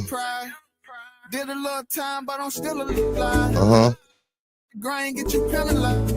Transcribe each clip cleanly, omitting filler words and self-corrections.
pride. Did a little time, but I'm still alive. Grind get you penalized.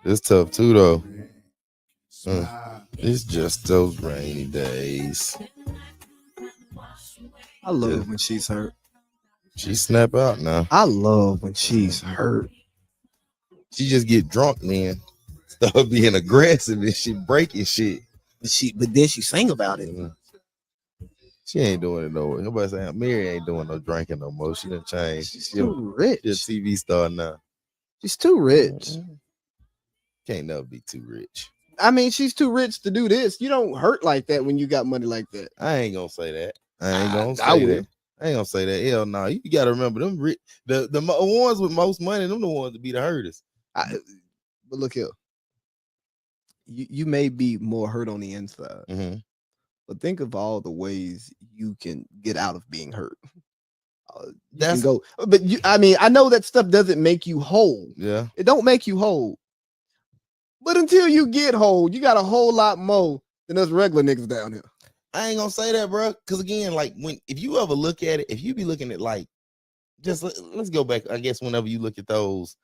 It's tough too, though. It's just those rainy days. I love when she's hurt. She snap out now. I love when she's hurt. She just get drunk, man. Start being aggressive and she breaking shit. But then she sing about it. She ain't doing it no way. Nobody saying Mary ain't doing no drinking no more. She done changed. She's too rich. She's a TV star now. She's too rich. Can't never be too rich. I mean, she's too rich to do this. You don't hurt like that when you got money like that. I ain't gonna say that. I ain't gonna say that. Hell no. You gotta remember them rich. The ones with most money, them the ones to be the hurters. But look here. You may be more hurt on the inside, but think of all the ways you can get out of being hurt. I know that stuff doesn't make you whole. Yeah, it don't make you whole. But until you get whole, you got a whole lot more than us regular niggas down here. I ain't gonna say that, bro. Because again, like if you ever look at it, if you be looking at like, just let's go back. I guess whenever you look at those,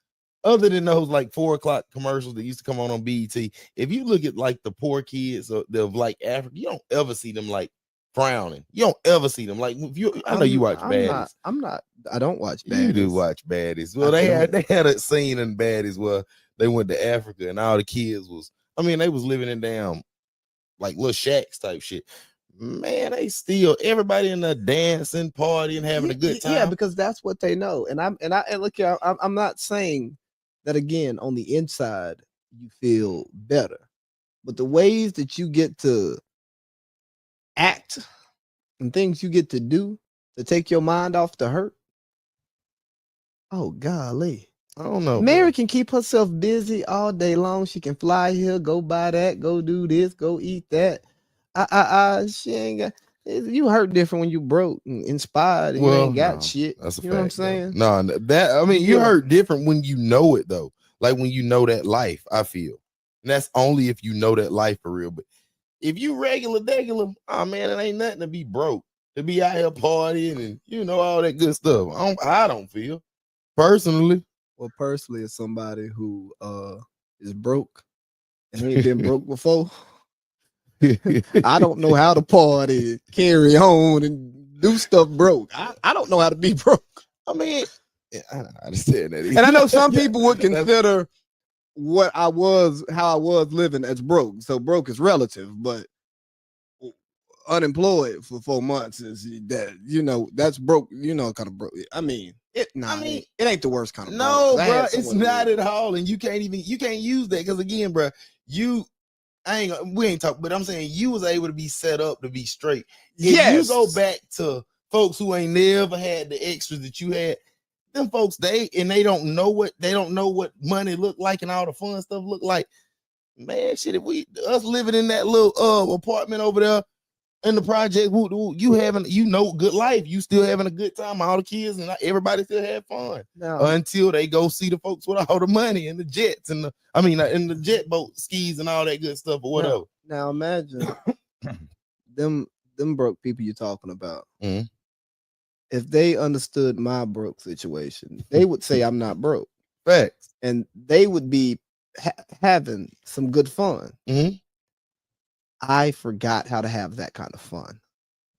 other than those like 4 o'clock commercials that used to come on BET, if you look at like the poor kids of like Africa, you don't ever see them like frowning. You don't ever see them like. I know you watch Baddies. I don't watch Baddies. You do watch Baddies. Well, they had a scene in Baddies where they went to Africa and all the kids they was living in damn like little shacks type shit. Man, they still everybody in there dancing, partying, having a good time. Yeah, because that's what they know. And look here, I'm not saying that again on the inside you feel better, but the ways that you get to act and things you get to do to take your mind off the hurt. Oh golly. I don't know. Mary can keep herself busy all day long. She can fly here, go buy that, go do this, go eat that. She ain't got. You hurt different when you broke and inspired and you ain't got shit. That's a fact, what I'm saying? No, you hurt different when you know it though. Like when you know that life, I feel. And that's only if you know that life for real. But if you regular, oh man, it ain't nothing to be broke. To be out here partying and all that good stuff. I don't feel personally. Well, personally, as somebody who is broke and ain't been broke before, I don't know how to party, carry on, and do stuff broke. I don't know how to be broke. I mean, I don't understand that either. And I know some people would consider how I was living as broke. So broke is relative, but unemployed for 4 months is that that's broke. Kind of broke. I mean. It ain't the worst kind of no, bro. It's not at all, and you can't use that because again, bro, we ain't talking, but I'm saying you was able to be set up to be straight. If you go back to folks who ain't never had the extras that you had, them folks they don't know what money look like and all the fun stuff look like. Man, shit, if us living in that little apartment over there. In the project, you good life. You still having a good time. All the kids and everybody still have fun until they go see the folks with all the money and the jets and the jet boat skis and all that good stuff or whatever. Now imagine them broke people you're talking about. Mm-hmm. If they understood my broke situation, they would say I'm not broke. Facts. And they would be having some good fun. Mm-hmm. I forgot how to have that kind of fun.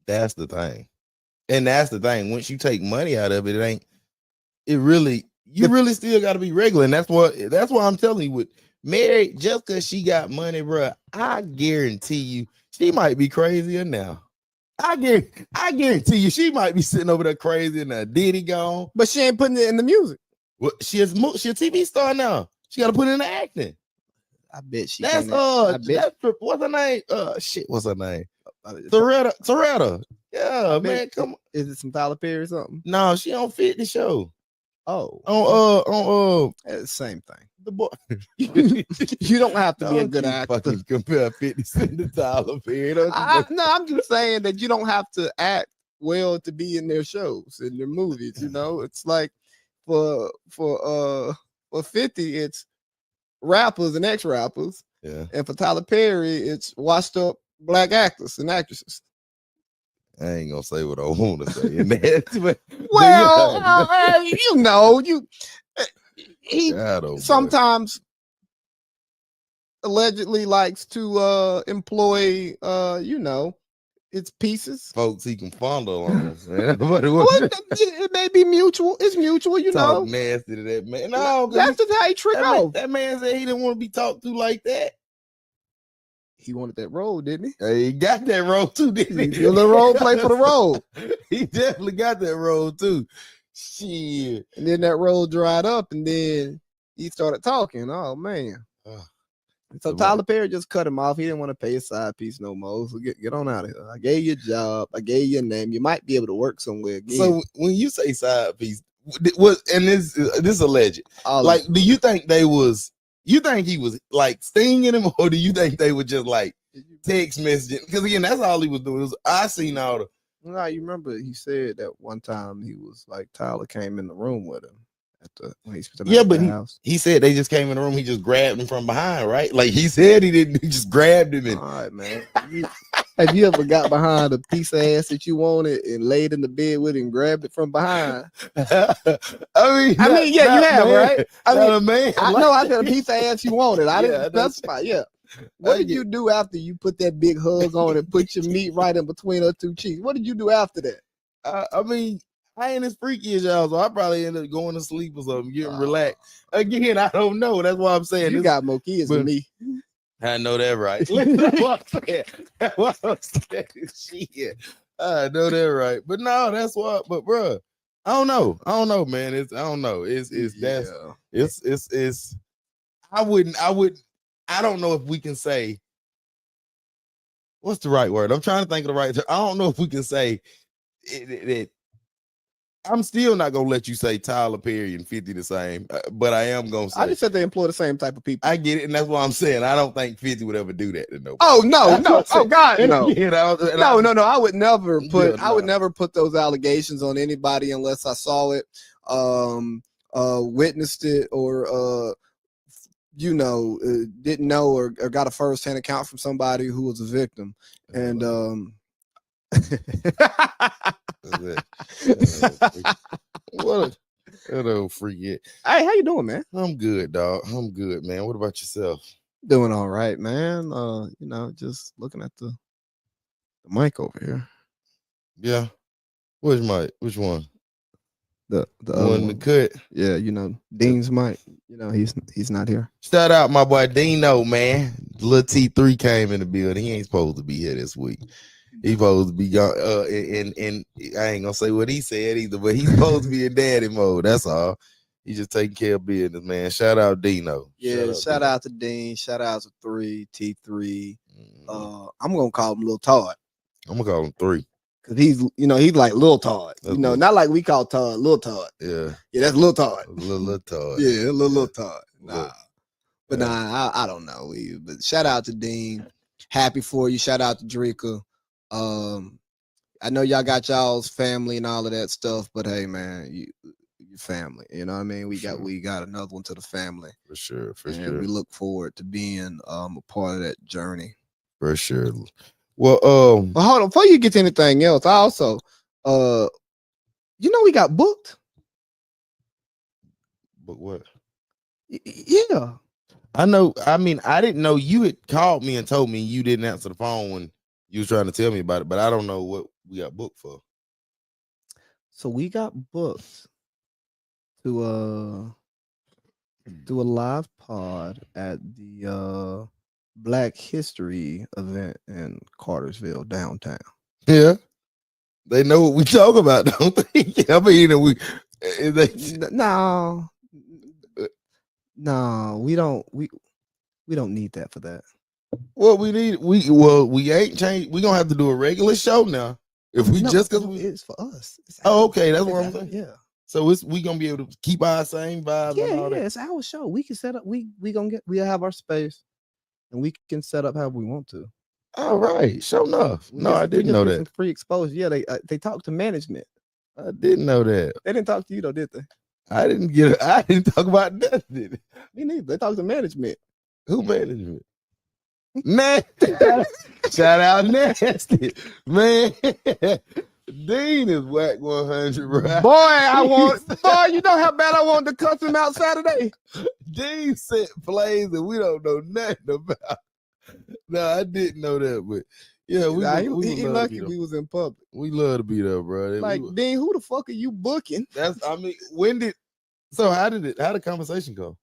That's the thing. And that's the thing. Once you take money out of it, you really still got to be regular. And that's why I'm telling you with Mary, just because she got money, bro, I guarantee you she might be crazier now. I guarantee you she might be sitting over there crazy and a Diddy gone. But she ain't putting it in the music. Well, she a TV star now. She got to put it in the acting. I bet she. That's what's her name? What's her name? Toretta. Yeah, man, come on. Is it some Tyler Perry or something? No, she don't fit the show. Oh, on same thing. The boy. You don't have to be a good actor. Fucking compare 50 Cent to Tyler Perry. No, I'm just saying that you don't have to act well to be in their shows, in their movies. You know, it's like for 50, it's rappers and ex-rappers. Yeah. And for Tyler Perry, it's washed up black actors and actresses. I ain't gonna say what I want to say in that. Well, you know, he sometimes allegedly likes to employ, you know, its pieces. Folks he can fondle on. It may be mutual. It's mutual, you know. Nasty to that man. No, that's just how he trick off. That man said he didn't want to be talked to like that. He wanted that role, didn't he? He got that role too, didn't he? A little role play for the role. He definitely got that role too. Shit. And then that role dried up, and then he started talking. Oh man. So Tyler Perry just cut him off. He didn't want to pay his side piece no more. So get on out of here. I gave you a job. I gave you a name. You might be able to work somewhere again. So when you say side piece, this alleged. Like, do you think they was? You think he was like stinging him, or do you think they were just like text messaging? Because again, that's all he was doing. I seen all the. No, you remember he said that one time he was like Tyler came in the room with him when he spent the night at the house. He said they just came in the room. He just grabbed him from behind, right? Like he said he didn't. He just grabbed him. All right, man. Have you ever got behind a piece of ass that you wanted and laid in the bed with it and grabbed it from behind? I mean, yeah, you have, right? I mean, I know I said a piece of ass you wanted. I didn't specify. Yeah. What did you do after you put that big hug on and put your meat right in between her two cheeks? What did you do after that? I mean, I ain't as freaky as y'all, so I probably ended up going to sleep or something, getting relaxed. Again, I don't know. That's why I'm saying you got more kids than me. I know that, right? That's what I'm saying. Shit. I know that, right? But no, that's what. But bro, I don't know, man. I don't know. It's I don't know if we can say what's the right word. I'm trying to think of the right term. I don't know if we can say that. I'm still not gonna let you say Tyler Perry and 50 the same, but I am gonna say. I just said they employ the same type of people. I get it, and that's what I'm saying. I don't think 50 would ever do that to nobody. Oh no! Oh God, no! No! I would never put. Yeah, I would never put those allegations on anybody unless I saw it, witnessed it, or didn't know or got a first-hand account from somebody who was a victim, and what a freak. Hey, how you doing, man? I'm good, dog. I'm good, man. What about yourself? Doing all right, man. Just looking at the mic over here. Yeah. Which mic? Which one? The one in the cut. Yeah, Dean's mic. He's not here. Shout out my boy Dino, man. Little T3 came in the building. He ain't supposed to be here this week. He's supposed to be gone, and I ain't gonna say what he said either, but he's supposed to be in daddy mode. That's all. He's just taking care of business, man. Shout out Dino. Yeah, shout out to Dean. Shout out to T3. I'm gonna call him Lil Todd. I'm gonna call him 3. Cause he's like Lil Todd. Not like we call Todd Lil Todd. Yeah, that's Lil Todd. Lil Todd. Yeah, Lil Todd. I don't know. But shout out to Dean. Happy for you. Shout out to Drika. I know y'all got y'all's family and all of that stuff, but hey, man, your family. You know what I mean? We got another one to the family for sure. And we look forward to being a part of that journey for sure. Well, hold on before you get to anything else. I also, we got booked. But what? Yeah, I know. I mean, I didn't know you had called me and told me you didn't answer the phone when you was trying to tell me about it, but I don't know what we got booked for. So we got booked to do a live pod at the Black History event in Cartersville downtown. Yeah, they know what we talk about, don't they? I mean, no, we don't. We don't need that for that. What we need, we ain't changed. We gonna have to do a regular show now. If we it's for us. Okay, that's what I'm saying. Yeah. So we gonna be able to keep our same vibe. Yeah, and all that. it's our show. We can set up. We'll have our space, and we can set up how we want to. All right, sure enough. I didn't know that. Some free exposure. Yeah, they talked to management. I didn't know that. They didn't talk to you though, did they? I didn't talk about nothing. Me neither. They talked to management. Who management? Man, shout out Nasty. Man, Dean is whack 100, bro. Boy, you know how bad I wanted to cuss him out Saturday. Dean set plays that we don't know nothing about. No, I didn't know that, but yeah, he lucky we was in public. We love to be there, bro. Like, Dean, who the fuck are you booking? How did the conversation go?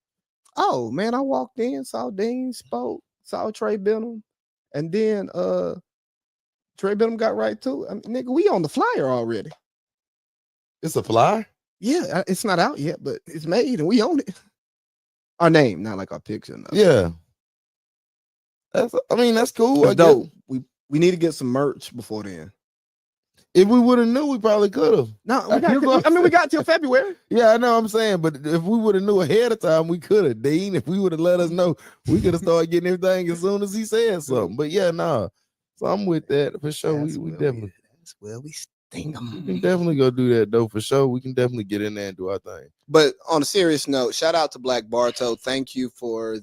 Oh man, I walked in, saw Dean, spoke, saw Trey Benham, and then Trey Benham got right to it. I mean, nigga, we on the flyer already. It's a flyer? Yeah, it's not out yet, but it's made and we own it. Our name, not like our picture. No. Yeah. That's cool. Dope. We need to get some merch before then. If we would have knew, we probably could have. No, we got till February. Yeah, I know what I'm saying, but if we would have knew ahead of time, we could have. Dean, if we would have let us know, we could have started getting everything as soon as he said something. But yeah, no. So I'm with that for sure. We definitely. That's where we sting them. We can definitely go do that though for sure. We can definitely get in there and do our thing. But on a serious note, shout out to Black Bartow. Thank you for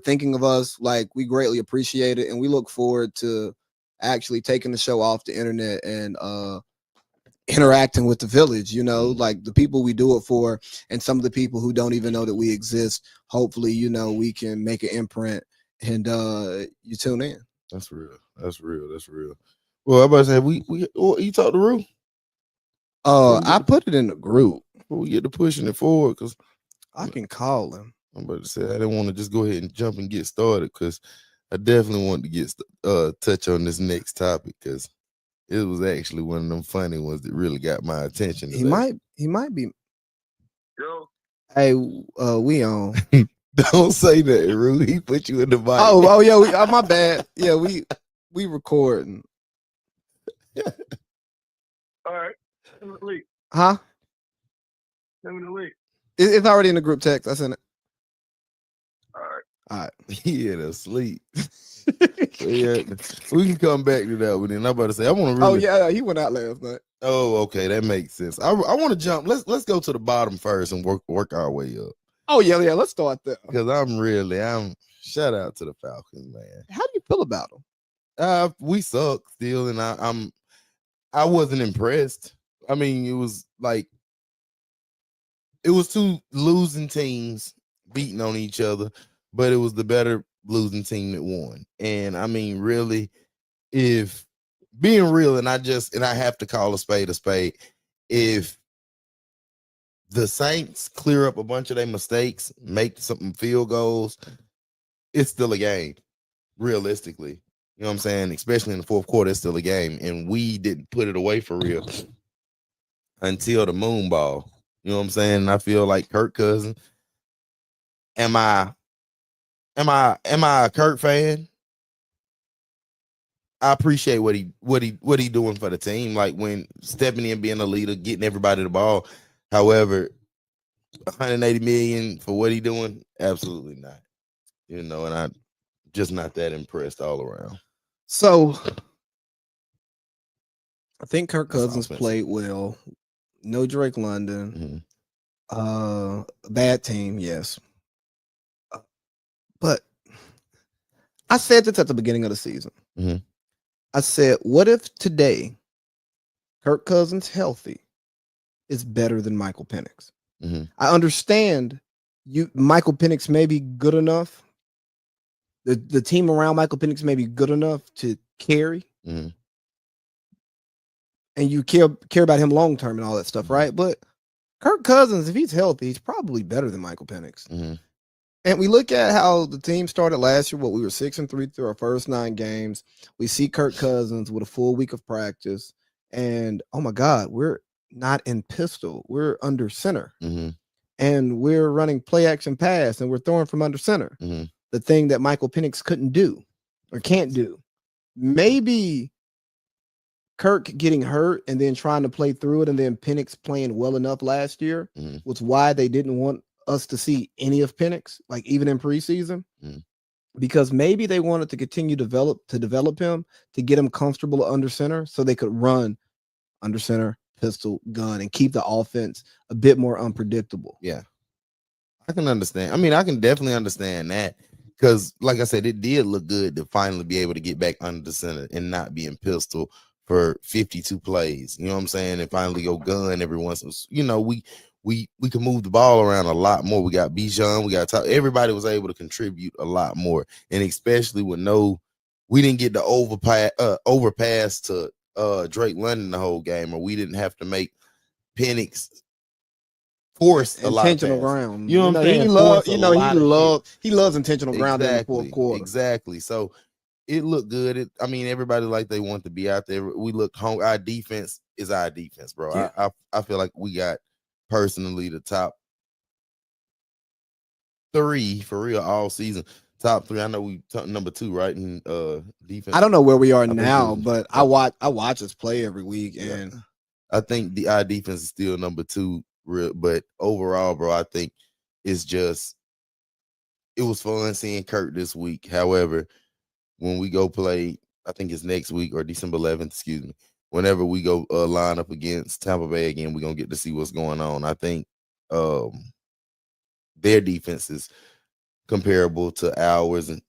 thinking of us. Like, we greatly appreciate it, and we look forward to actually taking the show off the internet and interacting with the village, like the people we do it for, and some of the people who don't even know that we exist. Hopefully, we can make an imprint and you tune in. That's real. Well, I'm about to say you talk to Rue? I put it in the group. We get to pushing it forward because I can call him. I'm about to say I didn't want to just go ahead and jump and get started because I definitely want to get touch on this next topic because it was actually one of them funny ones that really got my attention today. He might be. Yo. Hey, we on. Don't say that, Rue. He put you in the mic. Oh yeah, my bad. Yeah, we recording. All right. Huh? Send me the link. It's already in the group text. I sent it. All right. He had asleep. Yeah, we can come back to that one. Then I'm about to say I want to. Really... Oh yeah, he went out last night. Oh, okay, that makes sense. I want to jump. Let's go to the bottom first and work our way up. Oh yeah. Let's start there because I'm shout out to the Falcons, man. How do you feel about them? We suck still, and I wasn't impressed. I mean, it was two losing teams beating on each other, but it was the better losing team that won. And I mean, really, if being real, and I have to call a spade, if the Saints clear up a bunch of their mistakes, make some field goals, it's still a game, realistically. You know what I'm saying? Especially in the fourth quarter, it's still a game. And we didn't put it away for real until the moon ball. You know what I'm saying? And I feel like Kirk Cousins. Am I a Kirk fan? I appreciate what he doing for the team, like when stepping in, being a leader, getting everybody the ball. However, 180 million for what he doing, absolutely not. And I'm just not that impressed all around. So I think Kirk Cousins played well. No Drake London. Mm-hmm. Bad team, yes. But I said this at the beginning of the season. Mm-hmm. I said, what if today Kirk Cousins healthy is better than Michael Penix? Mm-hmm. I understand Michael Penix may be good enough. The team around Michael Penix may be good enough to carry. Mm-hmm. And you care about him long term and all that stuff, right? But Kirk Cousins, if he's healthy, he's probably better than Michael Penix. Mm-hmm. And we look at how the team started last year. We were 6-3 through our first 9 games. We see Kirk Cousins with a full week of practice, and oh my God, we're not in pistol. We're under center, mm-hmm. and we're running play action pass, and we're throwing from under center. Mm-hmm. the thing that Michael Penix couldn't do or can't do. Maybe Kirk getting hurt and then trying to play through it, and then Penix playing well enough last year was why they didn't want us to see any of Penix, like even in preseason, because maybe they wanted to continue to develop him to get him comfortable under center so they could run under center, pistol, gun, and keep the offense a bit more unpredictable. Yeah, I can understand. I mean, I can definitely understand that because, like I said, it did look good to finally be able to get back under the center and not be in pistol for 52 plays. You know what I'm saying? And finally go gun every once. You know, we can move the ball around a lot more. We got Bijan, we got everybody was able to contribute a lot more, and especially with we didn't get the overpass to Drake London the whole game, or we didn't have to make Penix force a lot intentional ground. You know what I'm saying? He loves intentional ground in the fourth quarter. Exactly. So it looked good. I mean, everybody like they want to be out there. We look home. Our defense is our defense, bro. Yeah. I feel like we got personally the top 3 for real all season. Top 3. I know we number 2, right? In defense. I don't know where we are now, but I watch us play every week, and I think our defense is still number 2. But overall, bro, I think it was fun seeing Kirk this week. However, when we go play, I think it's next week or December 11th, whenever we go line up against Tampa Bay again, we're going to get to see what's going on. I think their defense is comparable to ours, and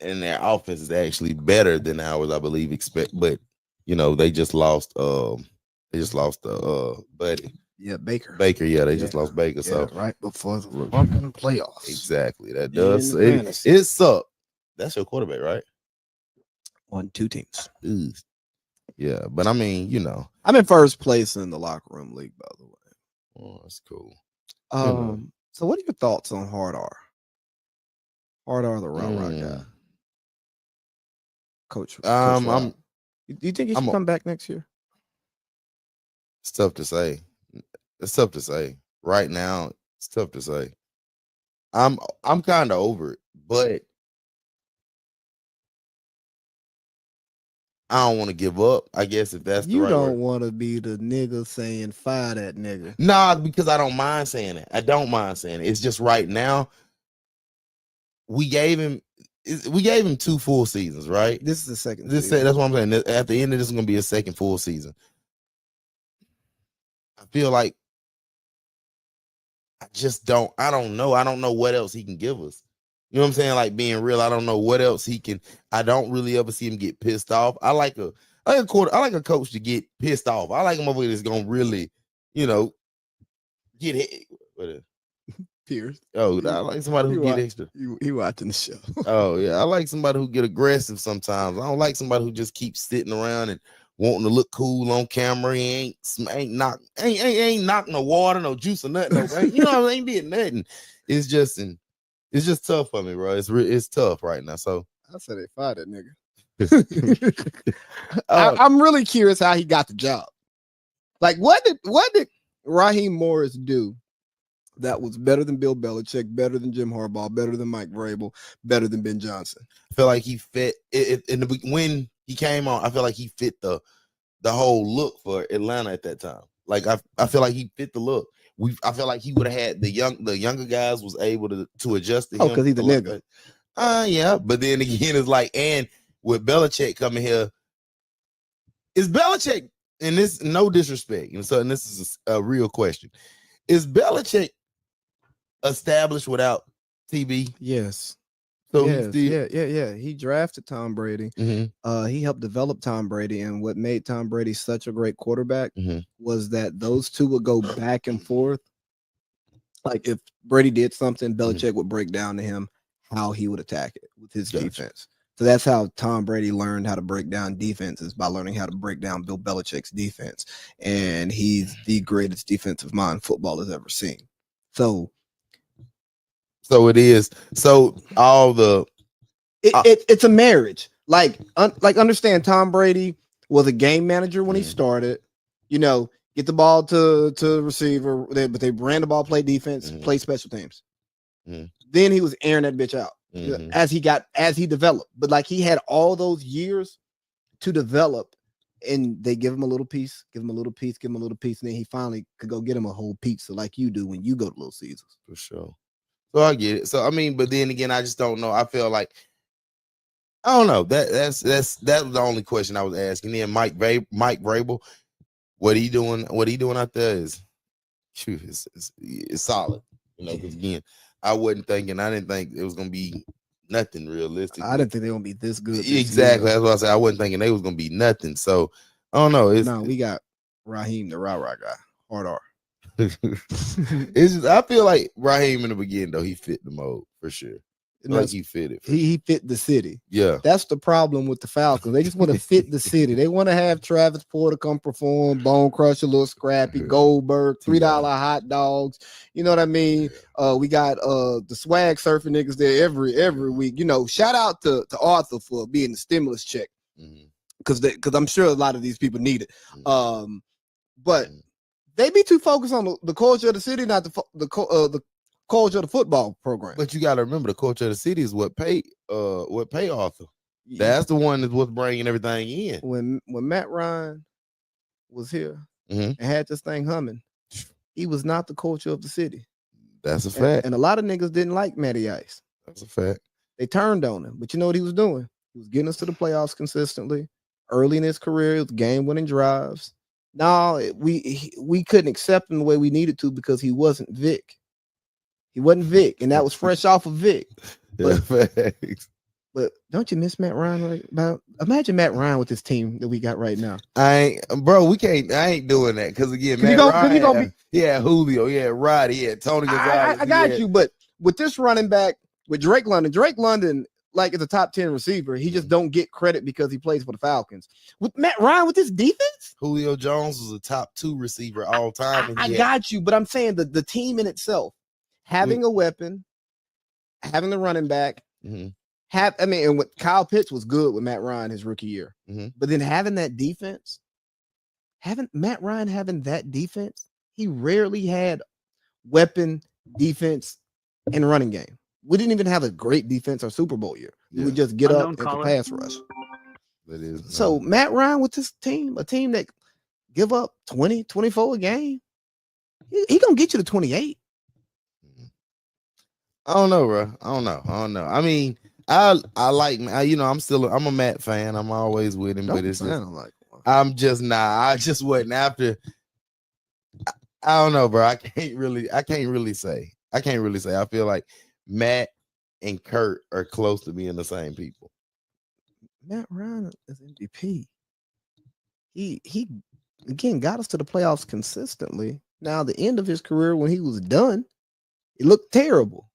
their offense is actually better than ours, I believe. But, you know, they just lost buddy. Yeah, Baker. Yeah, they just lost Baker. So right before the playoffs. Exactly. That does. It sucked. That's your quarterback, right? On 2 teams. Ooh. Yeah, but I mean, you know, I'm in first place in the locker room league, by the way. Oh, that's cool. So what are your thoughts on Hard R? Hard R, the route guy. Coach. Do you think he should come back next year? It's tough to say. Right now, it's tough to say. I'm kind of over it, but I don't want to give up. I guess if that's the right word. You don't want to be the nigga saying fire that nigga. Nah, because I don't mind saying it. I don't mind saying it. It's just right now. We gave him 2 full seasons, right? This is the second. That's what I'm saying. At the end of this is going to be a second full season. I feel like I don't know. I don't know what else he can give us. You know what I'm saying? Like, being real, I don't know what else he can. I don't really ever see him get pissed off. I like a coach to get pissed off. I like him over that's gonna really, you know, get hit. Pierce. Oh, I like somebody who get extra. He watching the show. Oh yeah, I like somebody who get aggressive sometimes. I don't like somebody who just keeps sitting around and wanting to look cool on camera. He ain't knocking no water, no juice or nothing. You know, ain't did nothing. It's just tough for me, bro. It's tough right now. So I said they fired that nigga. I'm really curious how he got the job. Like, what did Raheem Morris do that was better than Bill Belichick, better than Jim Harbaugh, better than Mike Vrabel, better than Ben Johnson? I feel like he fit it when he came on. I feel like he fit the whole look for Atlanta at that time. Like, I feel like he fit the look. I feel like he would have had the younger guys was able to adjust to him. Because he's a nigga. Yeah. But then again, it's like, and with Belichick coming here, is Belichick, and this no disrespect, and this is a real question. Is Belichick established without TB? Yes. So yeah. He drafted Tom Brady. Mm-hmm. He helped develop Tom Brady, and what made Tom Brady such a great quarterback was that those two would go back and forth. Like, if Brady did something, Belichick would break down to him how he would attack it with his defense. So that's how Tom Brady learned how to break down defenses, by learning how to break down Bill Belichick's defense. And he's the greatest defensive mind football has ever seen. So it is. So all the it's a marriage. Like understand, Tom Brady was a game manager when he started. You know, get the ball to receiver, but they ran the ball, play defense, play special teams. Then he was airing that bitch out. as he developed. But like he had all those years to develop, and they give him a little piece, give him a little piece, and then he finally could go get him a whole pizza like you do when you go to Little Caesars. For sure. So I get it. So I mean, but then again, I just don't know. I feel like I don't know. That was the only question I was asking. Then Mike Vrabel, what he doing? What he doing out there is, it's solid. You know, because again, I didn't think it was gonna be nothing realistic. I didn't think they were gonna be this good. Exactly. That's what I said. I wasn't thinking they was gonna be nothing. So I don't know. We got Raheem, the rah guy, hard R. It's just, I feel like Raheem in the beginning though, he fit the mold for sure. Like he fit it. He fit the city. Yeah. That's the problem with the Falcons. They just want to fit the city. They want to have Travis Porter come perform, Bone Crusher, Little Scrappy, Goldberg, $3 hot dogs. You know what I mean? We got the swag surfing niggas there every week. You know, shout out to Arthur for being the stimulus check. Because I'm sure a lot of these people need it. But they be too focused on the culture of the city, not the culture of the football program. But you got to remember, the culture of the city is what pay Arthur. That's the one that's what's bringing everything in. When Matt Ryan was here and had this thing humming, he was not the culture of the city. That's a fact. And a lot of niggas didn't like Matty Ice. That's a fact. They turned on him. But you know what he was doing? He was getting us to the playoffs consistently. Early in his career, it was game-winning drives. No, we couldn't accept him the way we needed to because he wasn't Vic. He wasn't Vic, and that was fresh off of Vic. But don't you miss Matt Ryan? Imagine Matt Ryan with this team that we got right now. I ain't doing that because again, Julio, Roddy, Tony Gonzalez. I got you, but with this running back, with Drake London, like is a top 10 receiver, he just don't get credit because he plays for the Falcons. With Matt Ryan with this defense, Julio Jones was a top 2 receiver all time. I got you, but I'm saying the team in itself, having a weapon, having the running back, and what Kyle Pitts was good with Matt Ryan his rookie year, but then having that defense, Matt Ryan having that defense, he rarely had weapon, defense, and running game. We didn't even have a great defense or Super Bowl year. We would just get up and pass rush. That is so Matt Ryan with this team, a team that give up 20, 24 a game, he gonna get you to 28. I don't know, bro. I don't know. I mean, I'm a Matt fan. I'm always with him, but it's just, I'm just not. I just wasn't after. I don't know, bro. I can't really say. I feel like Matt and Kurt are close to being the same people. Matt Ryan is MVP. He again got us to the playoffs consistently. Now, the end of his career when he was done, it looked terrible.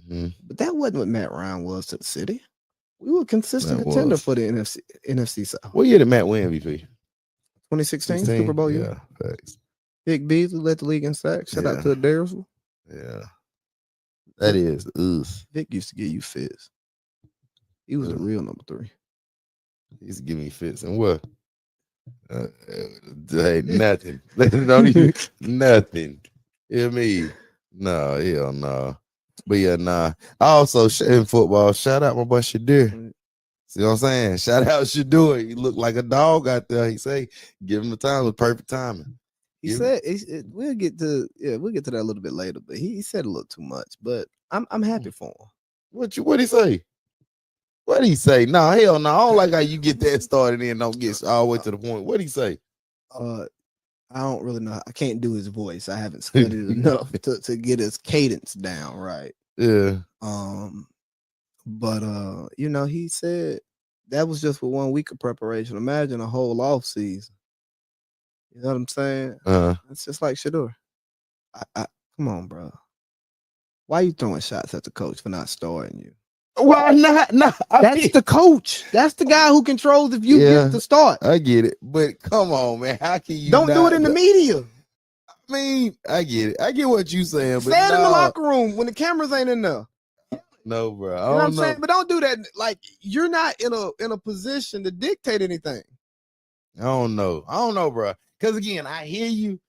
But that wasn't what Matt Ryan was to the city. We were consistent contender for the NFC South. What year did Matt win MVP? 2016 Super Bowl year. Yeah, thanks. Vic Beasley led the league in sacks. Shout out to Cartersville. Yeah. That is. Vic used to give you fits. He was a real number 3. He used to give me fits. And what? Hey, nothing. Don't even nothing. You hear me? No, hell no. But yeah, nah. Also, in football, shout out my boy Shadur. See what I'm saying? Shout out Shadur. He looked like a dog out there. He say, give him the time with perfect timing. He said we'll get to that a little bit later, but he said a little too much. But I'm happy for him. What'd he say? What'd he say? No, hell no. I don't like how you get that started and don't get all the way to the point. What'd he say? I don't really know. I can't do his voice. I haven't studied enough to get his cadence down right. Yeah. But he said that was just for 1 week of preparation. Imagine a whole off season. You know what I'm saying? It's just like Shadur. I come on, bro. Why are you throwing shots at the coach for not starting you? Why not? No, that's the coach. That's the guy who controls if you get to start. I get it, but come on, man. How can you don't do it in the media? I mean, I get it. I get what you saying, but say it in the locker room when the cameras ain't in there. No, bro. You know what I'm saying? But don't do that. Like, you're not in a position to dictate anything. I don't know, bro. Because again, I hear you,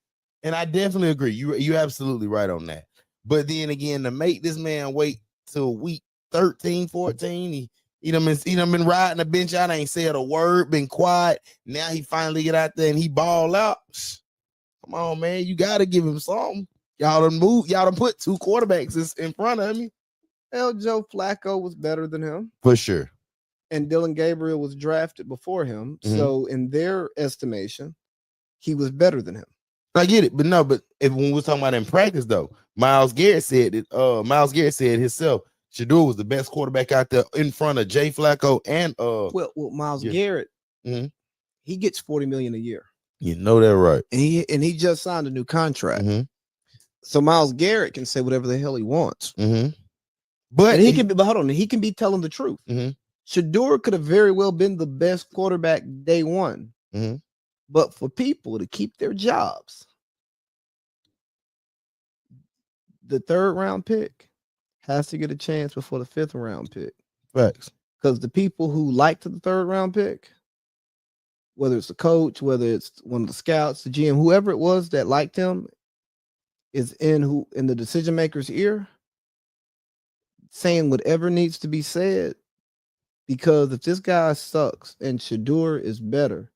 and I definitely agree. You're absolutely right on that. But then again, to make this man wait till week 13, 14. He done been riding the bench out, ain't said a word, been quiet. Now he finally get out there and he ball out. Come on, man. You got to give him something. Y'all done put 2 quarterbacks in front of me. Hell, Joe Flacco was better than him. For sure. And Dylan Gabriel was drafted before him. Mm-hmm. So in their estimation, he was better than him. I get it, but when we're talking about in practice, though, Myles Garrett said himself, Shadur was the best quarterback out there in front of Jay Flacco and Myles Garrett, he gets $40 million a year. You know that, right? And he just signed a new contract. Mm-hmm. So Myles Garrett can say whatever the hell he wants. Mm-hmm. But he can be telling the truth. Mm-hmm. Shadur could have very well been the best quarterback day one. Mm-hmm. But for people to keep their jobs, the 3rd round pick has to get a chance before the 5th round pick. Facts. Because the people who liked the 3rd round pick, whether it's the coach, whether it's one of the scouts, the GM, whoever it was that liked him, is in the decision maker's ear, saying whatever needs to be said. Because if this guy sucks and Shadur is better,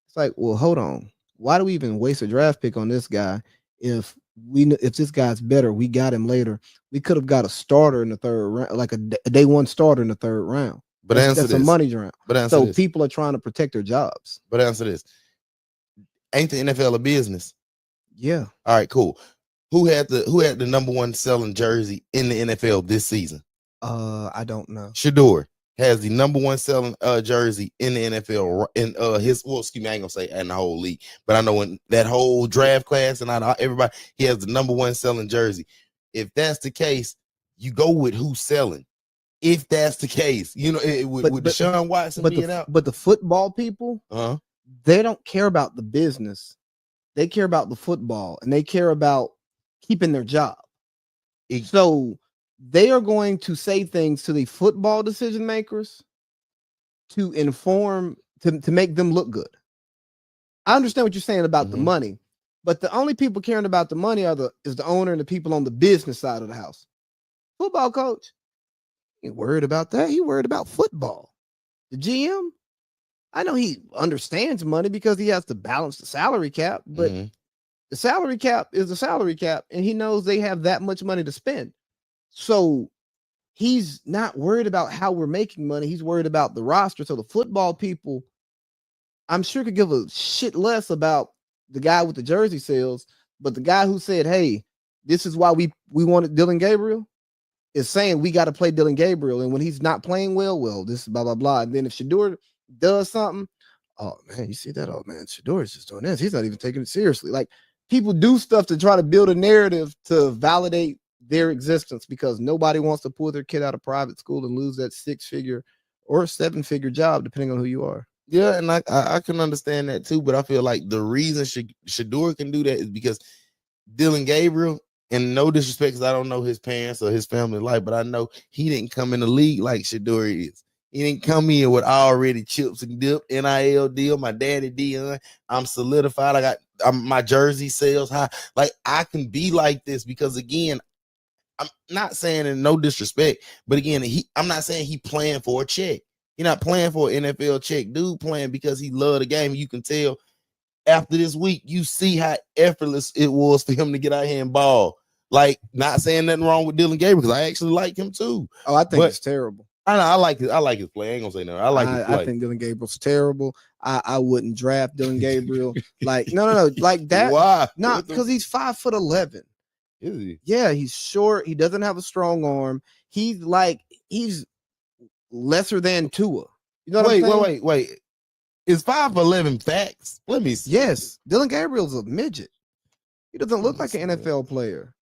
it's like, well, hold on. Why do we even waste a draft pick on this guy? If this guy's better, we got him later. We could have got a starter in the 3rd round, like a day one starter in the 3rd round. But that's a money round. So people are trying to protect their jobs. But answer this: ain't the NFL a business? Yeah. All right, cool. Who had the number 1 selling jersey in the NFL this season? I don't know. Shadur has the number 1 selling jersey in the NFL in I ain't gonna say in the whole league, but I know in that whole draft class and everybody, he has the number 1 selling jersey. If that's the case, you go with who's selling. If that's the case, with Deshaun Watson being out. But the football people, they don't care about the business. They care about the football, and they care about keeping their job. So they are going to say things to the football decision makers to inform, to make them look good. I understand what you're saying about the money, but the only people caring about the money is the owner and the people on the business side of the house. Football coach, he ain't worried about that. He worried about football. The GM, I know he understands money because he has to balance the salary cap, but the salary cap is the salary cap, and he knows they have that much money to spend. So he's not worried about how we're making money. He's worried about the roster. So the football people, I'm sure, could give a shit less about the guy with the jersey sales, but the guy who said, hey, this is why we wanted Dylan Gabriel, is saying we got to play Dylan Gabriel. And when he's not playing well, this is blah, blah, blah. And then if Shadur does something, oh, man, you see that? Oh, man, Shadur is just doing this. He's not even taking it seriously. Like, people do stuff to try to build a narrative to validate their existence because nobody wants to pull their kid out of private school and lose that 6-figure or 7-figure job, depending on who you are. Yeah, and I can understand that too, but I feel like the reason Shadur can do that is because Dylan Gabriel, and no disrespect, because I don't know his parents or his family life, but I know he didn't come in the league like Shadur is. He didn't come in with already chips and dip, NIL deal, my daddy Dion. I'm solidified. I got my jersey sales high. Like, I can be like this because, again, I'm not saying in no disrespect, but again, I'm not saying he playing for a check. He's not playing for an NFL check. Dude playing because he loved the game. You can tell after this week, you see how effortless it was for him to get out here and ball. Like, not saying nothing wrong with Dylan Gabriel because I actually like him too. Oh, I think it's terrible. I like his play. I ain't gonna say no. I think Dylan Gabriel's terrible. I wouldn't draft Dylan Gabriel. Like, no, like that. Why? Not because he's 5'11". Is he? Yeah, he's short. He doesn't have a strong arm. He's lesser than Tua. You know what I'm saying? Wait. Is 5'11" facts? Let me see. Yes, Dylan Gabriel's a midget. He doesn't look like an NFL player.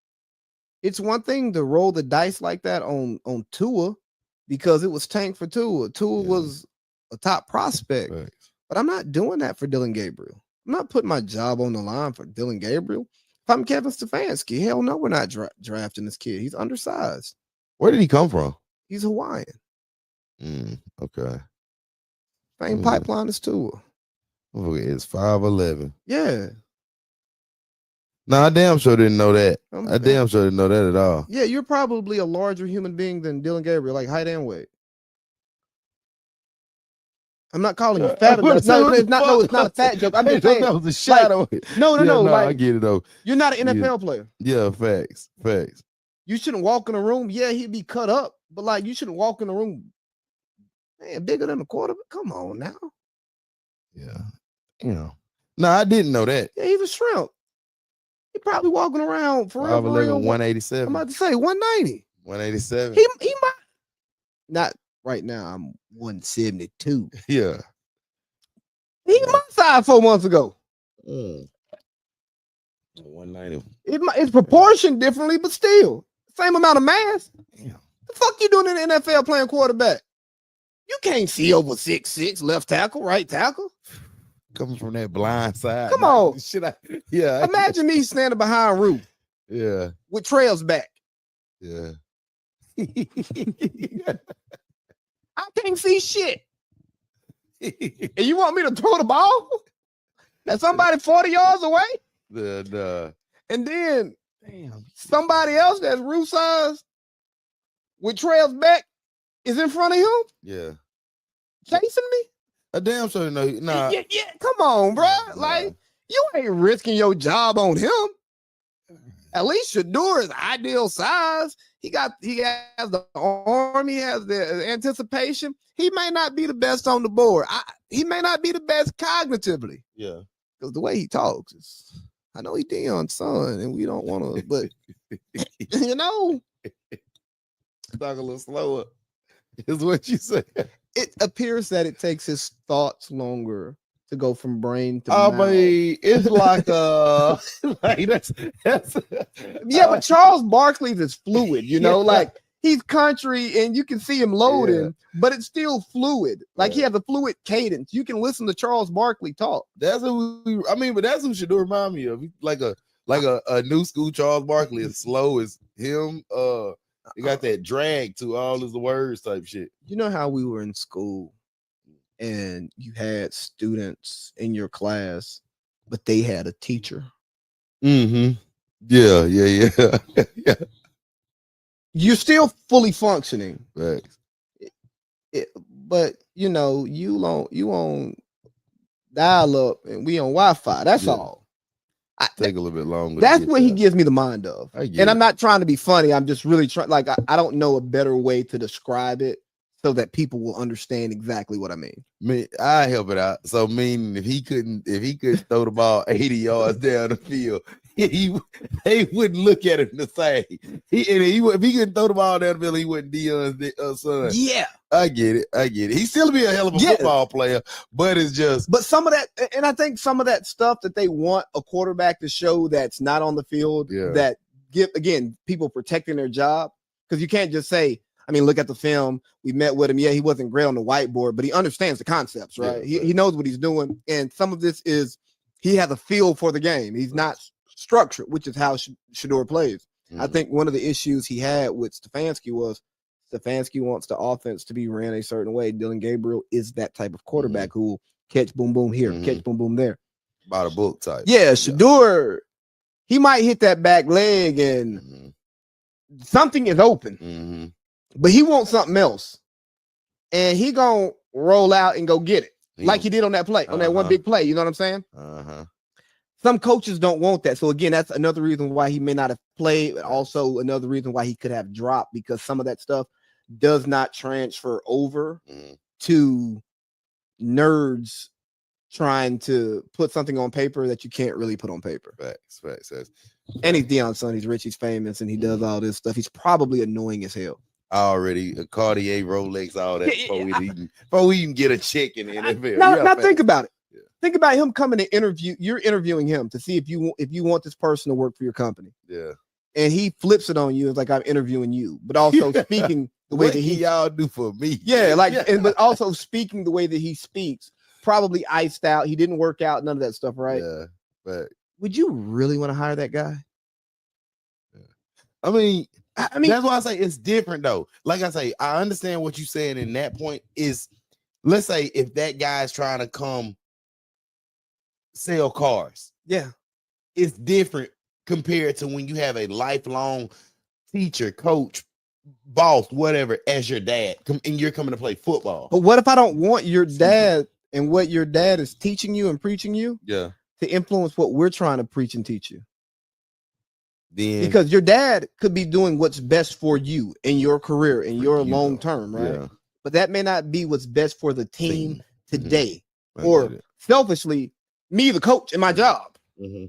It's one thing to roll the dice like that on Tua because it was tanked for Tua. Tua was a top prospect. Right. But I'm not doing that for Dylan Gabriel. I'm not putting my job on the line for Dylan Gabriel. If I'm Kevin Stefanski, hell no, we're not drafting this kid. He's undersized. Where did he come from? He's Hawaiian. Okay. Same pipeline as Tua. Oh, it's 5'11". Yeah. No, I damn sure didn't know that. I damn sure didn't know that at all. Yeah, you're probably a larger human being than Dylan Gabriel, like height and weight. I'm not calling you fat. No, it's not a fat joke. I'm just saying that was a shadow. Like, no. Like, I get it though. You're not an NFL player. Yeah, facts. You shouldn't walk in a room. Yeah, he'd be cut up, but like you shouldn't walk in a room, man, bigger than a quarterback. Come on now. Yeah, no, I didn't know that. Yeah, he's a shrimp. He probably walking around for real. 187. I'm about to say 190. 187. He might not right now. I'm 172. Yeah. He my size 4 months ago. 190. It's proportioned differently, but still same amount of mass. Damn. The fuck you doing in the NFL playing quarterback? You can't see over 6'6", left tackle, right tackle. Coming from that blind side. Come on. Yeah. Imagine me standing behind Rue. Yeah. With trails back. Yeah. I can't see shit. And you want me to throw the ball at somebody 40 yards away? And then somebody else that's Rue size with trails back is in front of him? Yeah. Chasing me? I damn sure know. Nah. Yeah, come on, bro. Like, you ain't risking your job on him. At least Shadur is ideal size. He has the arm. He has the anticipation. He may not be the best on the board. He may not be the best cognitively. Yeah. Because the way he talks is, I know he's Deion's son, and we don't want to, but you know. Talk a little slower. Is what you say. It appears that it takes his thoughts longer to go from brain to mouth. I mean, it's like like that's yeah, but Charles Barkley's is fluid, you know, like he's country and you can see him loading, but it's still fluid. Like he has a fluid cadence. You can listen to Charles Barkley talk. That's who but that's who Shadur remind me of. Like a new school Charles Barkley, as slow as him. He got that drag to all his words type shit. You know how we were in school and you had students in your class, but they had a teacher. Mm-hmm. Yeah. You're still fully functioning. Right. But you know, you on dial up and we on Wi-Fi. That's all. Take a little bit longer. That's what he gives me the mind of. And I'm not trying to be funny. I'm just really trying. Like I don't know a better way to describe it so that people will understand exactly what I mean. I help it out. So meaning if he couldn't throw the ball 80 yards down the field, they wouldn't look at him the same. If he couldn't throw the ball down the field, he wasn't Deion's son. Yeah. I get it. He still be a hell of a football player, but it's just. But some of that, and I think some of that stuff that they want a quarterback to show that's not on the field, that give again people protecting their job, because you can't just say, I mean, look at the film. We met with him. Yeah, he wasn't great on the whiteboard, but he understands the concepts, right? He knows what he's doing, and some of this is he has a feel for the game. He's not structured, which is how Shadur plays. I think one of the issues he had with Stefanski was Stefanski wants the offense to be ran a certain way. Dylan Gabriel is that type of quarterback who will catch boom, boom here, catch boom, boom there. By the book type. Yeah, Shadur, he might hit that back leg and something is open, but he wants something else. And he going to roll out and go get it like he did on that play, on that one big play. You know what I'm saying? Some coaches don't want that. So again, that's another reason why he may not have played. Also another reason why he could have dropped, because some of that stuff does not transfer over to nerds trying to put something on paper that you can't really put on paper. Facts. And he's Deion's son. He's rich. He's famous, and he does all this stuff. He's probably annoying as hell. Already a Cartier, Rolex, all that before we even get a check in the NFL. Now think about it. Think about him coming to interview. You're interviewing him to see if you want this person to work for your company. Yeah. And he flips it on you. It's like, I'm interviewing you, but also speaking the way that y'all do for me. Yeah, but also speaking the way that he speaks. Probably iced out. He didn't work out. None of that stuff, right? Yeah. But would you really want to hire that guy? I mean, that's why I say it's different though. Like I say, I understand what you're saying in that point is, let's say if that guy's trying to come sell cars. Yeah. It's different compared to when you have a lifelong teacher, coach, boss, whatever, as your dad, and you're coming to play football. But what if I don't want your dad and what your dad is teaching you and preaching you to influence what we're trying to preach and teach you? Then, because your dad could be doing what's best for you in your career and your long term, right? Yeah. But that may not be what's best for the team today. Mm-hmm. Or selfishly, me, the coach, in my job. Mm-hmm.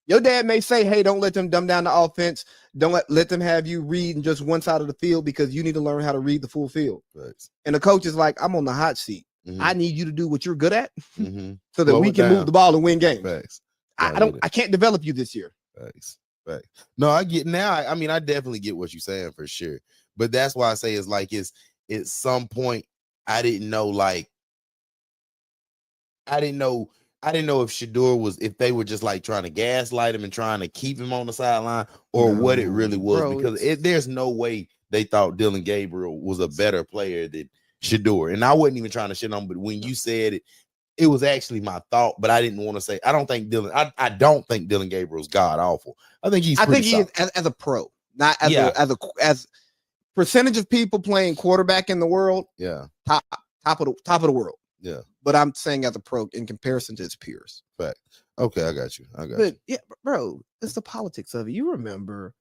Your dad may say, hey, don't let them dumb down the offense. Don't let them have you read just one side of the field because you need to learn how to read the full field. Right. And the coach is like, I'm on the hot seat. Mm-hmm. I need you to do what you're good at so that we can move the ball and win games. Facts. I can't develop you this year. Facts. Right. No, I get now. I mean, I definitely get what you're saying for sure. But that's why I say it's like it's at some point I didn't know if Shadur if they were just like trying to gaslight him and trying to keep him on the sideline or what it really was, because there's no way they thought Dylan Gabriel was a better player than Shadur. And I wasn't even trying to shit on him, but when you said it, it was actually my thought, but I didn't want to say. I don't think Dylan Gabriel's god awful. I think he is as a pro, not as percentage of people playing quarterback in the world. Yeah, top of the world. Yeah, but I'm saying as a pro in comparison to his peers. Fact. Okay, I got you. But yeah, bro, it's the politics of it. You remember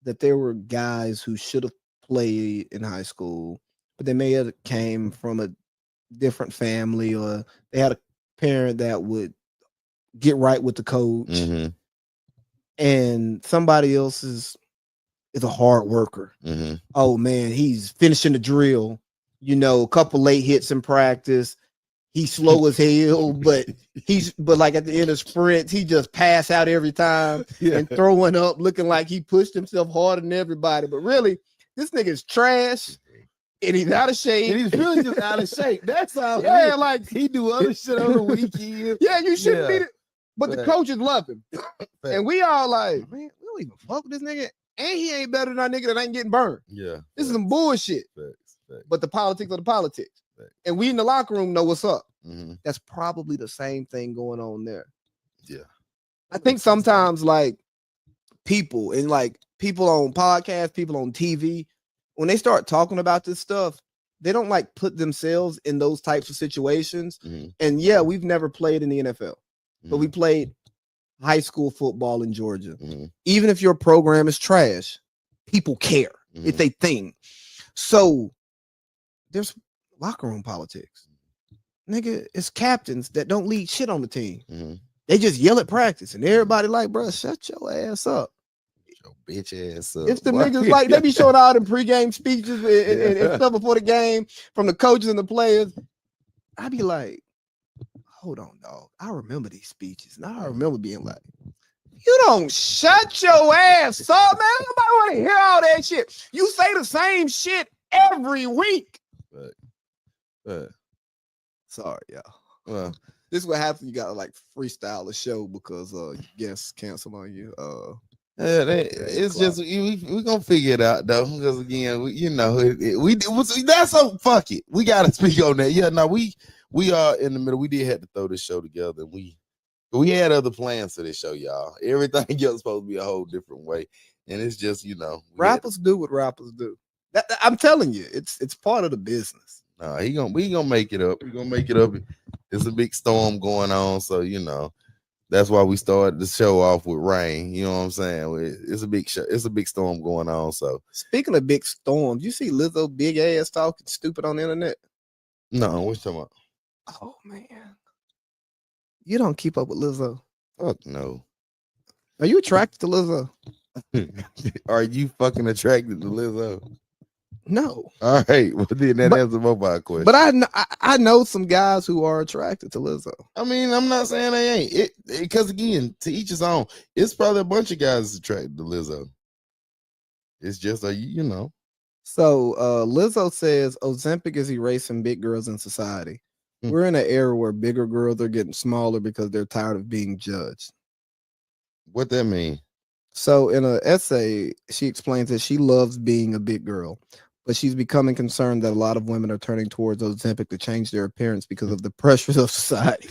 that there were guys who should have played in high school, but they may have came from a different family, or they had a parent that would get right with the coach, and somebody else is a hard worker. Oh man, he's finishing the drill, a couple late hits in practice. He's slow as hell, but like at the end of sprints, he just pass out every time and throwing up, looking like he pushed himself harder than everybody. But really, this nigga is trash. And he's out of shape. And he's really just out of shape. That's all. Yeah, like he do other shit on the weekend. Yeah, you shouldn't be. But the coaches love him, and we all like, man, we don't even fuck with this nigga, and he ain't better than our nigga that ain't getting burned. Yeah, this is some bullshit. But the politics are the politics, and we in the locker room know what's up. That's probably the same thing going on there. Yeah, I think sometimes like people on podcasts, people on TV, when they start talking about this stuff, they don't like put themselves in those types of situations. And yeah, we've never played in the NFL, but we played high school football in Georgia. Even if your program is trash, people care. It's a thing. So there's locker room politics. Nigga, it's captains that don't lead shit on the team. They just yell at practice, and everybody like, bro, shut your ass up. Bitch ass up. It's the niggas like they be showing all them pregame speeches and stuff before the game from the coaches and the players. I be like, hold on, dog. I remember these speeches, and I remember being like, you don't shut your ass up, man. Nobody want to hear all that shit. You say the same shit every week. Sorry, y'all. This is what happens. You gotta like freestyle a show because guests cancel on you. It's just we gonna figure it out though, because again, that's so fuck it. We gotta speak on that. Yeah, no, we are in the middle. We did have to throw this show together. We had other plans for this show, y'all. Everything else supposed to be a whole different way, and it's just rappers do what rappers do. I'm telling you, it's part of the business. No, we gonna make it up. We gonna make it up. It's a big storm going on, so that's why we started the show off with rain. You know what I'm saying? It's a big show. It's a big storm going on. So speaking of big storms, you see Lizzo big ass talking stupid on the internet? No, what you talking about? Oh man, you don't keep up with Lizzo? Fuck no. Are you attracted to Lizzo? Are you fucking attracted to Lizzo? No. All right. Well, then that answers my question. But I know some guys who are attracted to Lizzo. I mean, I'm not saying they ain't. Because again, to each his own. It's probably a bunch of guys that's attracted to Lizzo. It's just So Lizzo says Ozempic is erasing big girls in society. We're in an era where bigger girls are getting smaller because they're tired of being judged. What that mean? So in an essay, she explains that she loves being a big girl, but she's becoming concerned that a lot of women are turning towards Ozempic to change their appearance because of the pressures of society.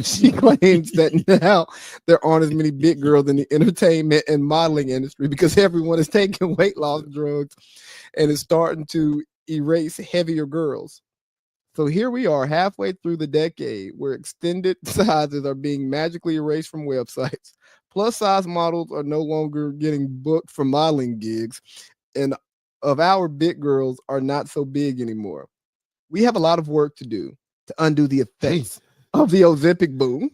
She claims that now there aren't as many big girls in the entertainment and modeling industry because everyone is taking weight loss drugs and is starting to erase heavier girls. So here we are halfway through the decade where extended sizes are being magically erased from websites. Plus size models are no longer getting booked for modeling gigs, and of our big girls are not so big anymore. We have a lot of work to do to undo the effects of the Ozempic boom.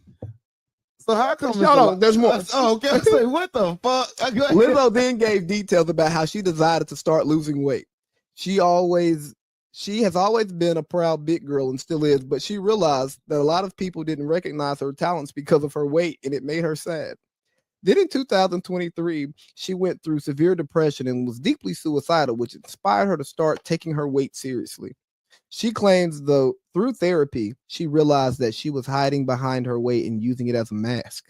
So how come? No, there's more. Oh, okay. I say, what the fuck? Lizzo then gave details about how she decided to start losing weight. She has always been a proud big girl and still is, but she realized that a lot of people didn't recognize her talents because of her weight, and it made her sad. Then in 2023, she went through severe depression and was deeply suicidal, which inspired her to start taking her weight seriously. She claims, though, through therapy, she realized that she was hiding behind her weight and using it as a mask.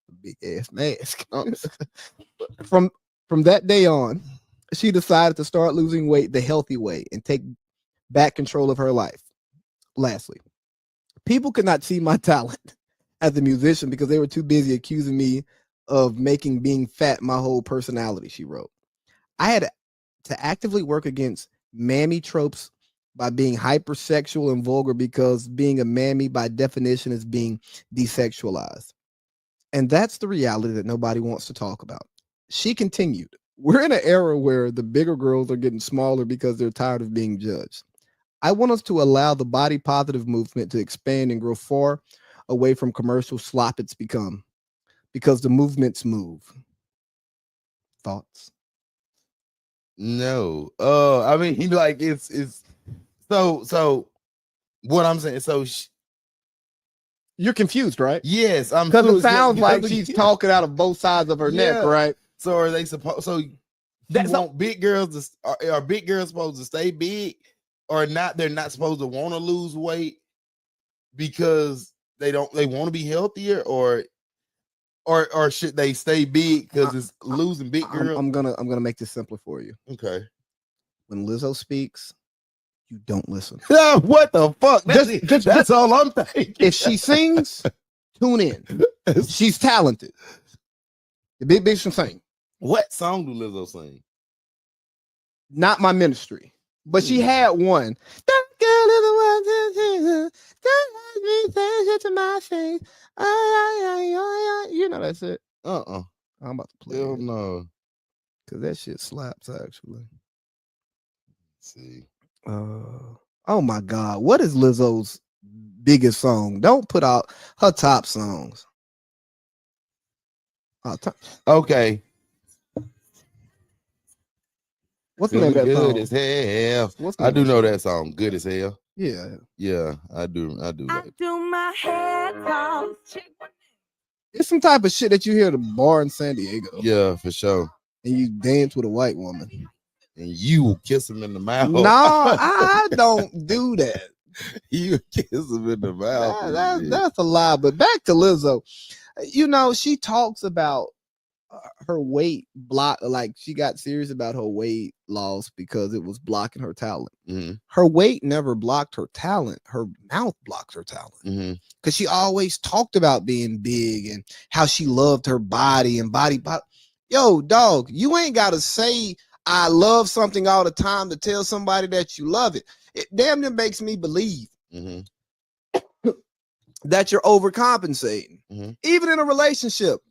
A big ass mask. From that day on, she decided to start losing weight the healthy way and take back control of her life. Lastly, people could not see my talent as a musician because they were too busy accusing me of making being fat my whole personality, she wrote. I had to actively work against mammy tropes by being hypersexual and vulgar because being a mammy by definition is being desexualized. And that's the reality that nobody wants to talk about. She continued, we're in an era where the bigger girls are getting smaller because they're tired of being judged. I want us to allow the body positive movement to expand and grow far away from commercial slop it's become, because the movements move. Thoughts? No. I mean, like it's so what I'm saying. So You're confused, right? yes, I'm Because it confused. sounds like she's talking out of both sides of her neck, right? So are they supposed? So you want big girls to are big girls supposed to stay big or not? They're not supposed to want to lose weight because they want to be healthier, or should they stay big because it's losing big girls? I'm gonna make this simpler for you. Okay. When Lizzo speaks, you don't listen. What the fuck? That's all I'm thinking. If she sings, tune in. She's talented. The big bitch can sing. What song do Lizzo sing? Not My Ministry, but she had one. That girl is the one that me to my face. You know that's it. I'm about to play. Hell it. no. Cause that shit slaps actually. Let's see. Oh my God, what is Lizzo's biggest song? Don't put out her top songs. Okay. What's the name of that song? Good as hell. I do know that song. Good as hell. Yeah, I do. I do my head off. It's some type of shit that you hear at a bar in San Diego. Yeah, for sure. And you dance with a white woman. And you kiss him in the mouth. No, I don't do that. You kiss him in the mouth. That's a lie. But back to Lizzo. You know, she talks about her weight block, like she got serious about her weight loss because it was blocking her talent. Mm-hmm. Her weight never blocked her talent. Her mouth blocked her talent because she always talked about being big and how she loved her body and body. Yo, dog, you ain't got to say I love something all the time to tell somebody that you love it. It damn near makes me believe that you're overcompensating. Even in a relationship,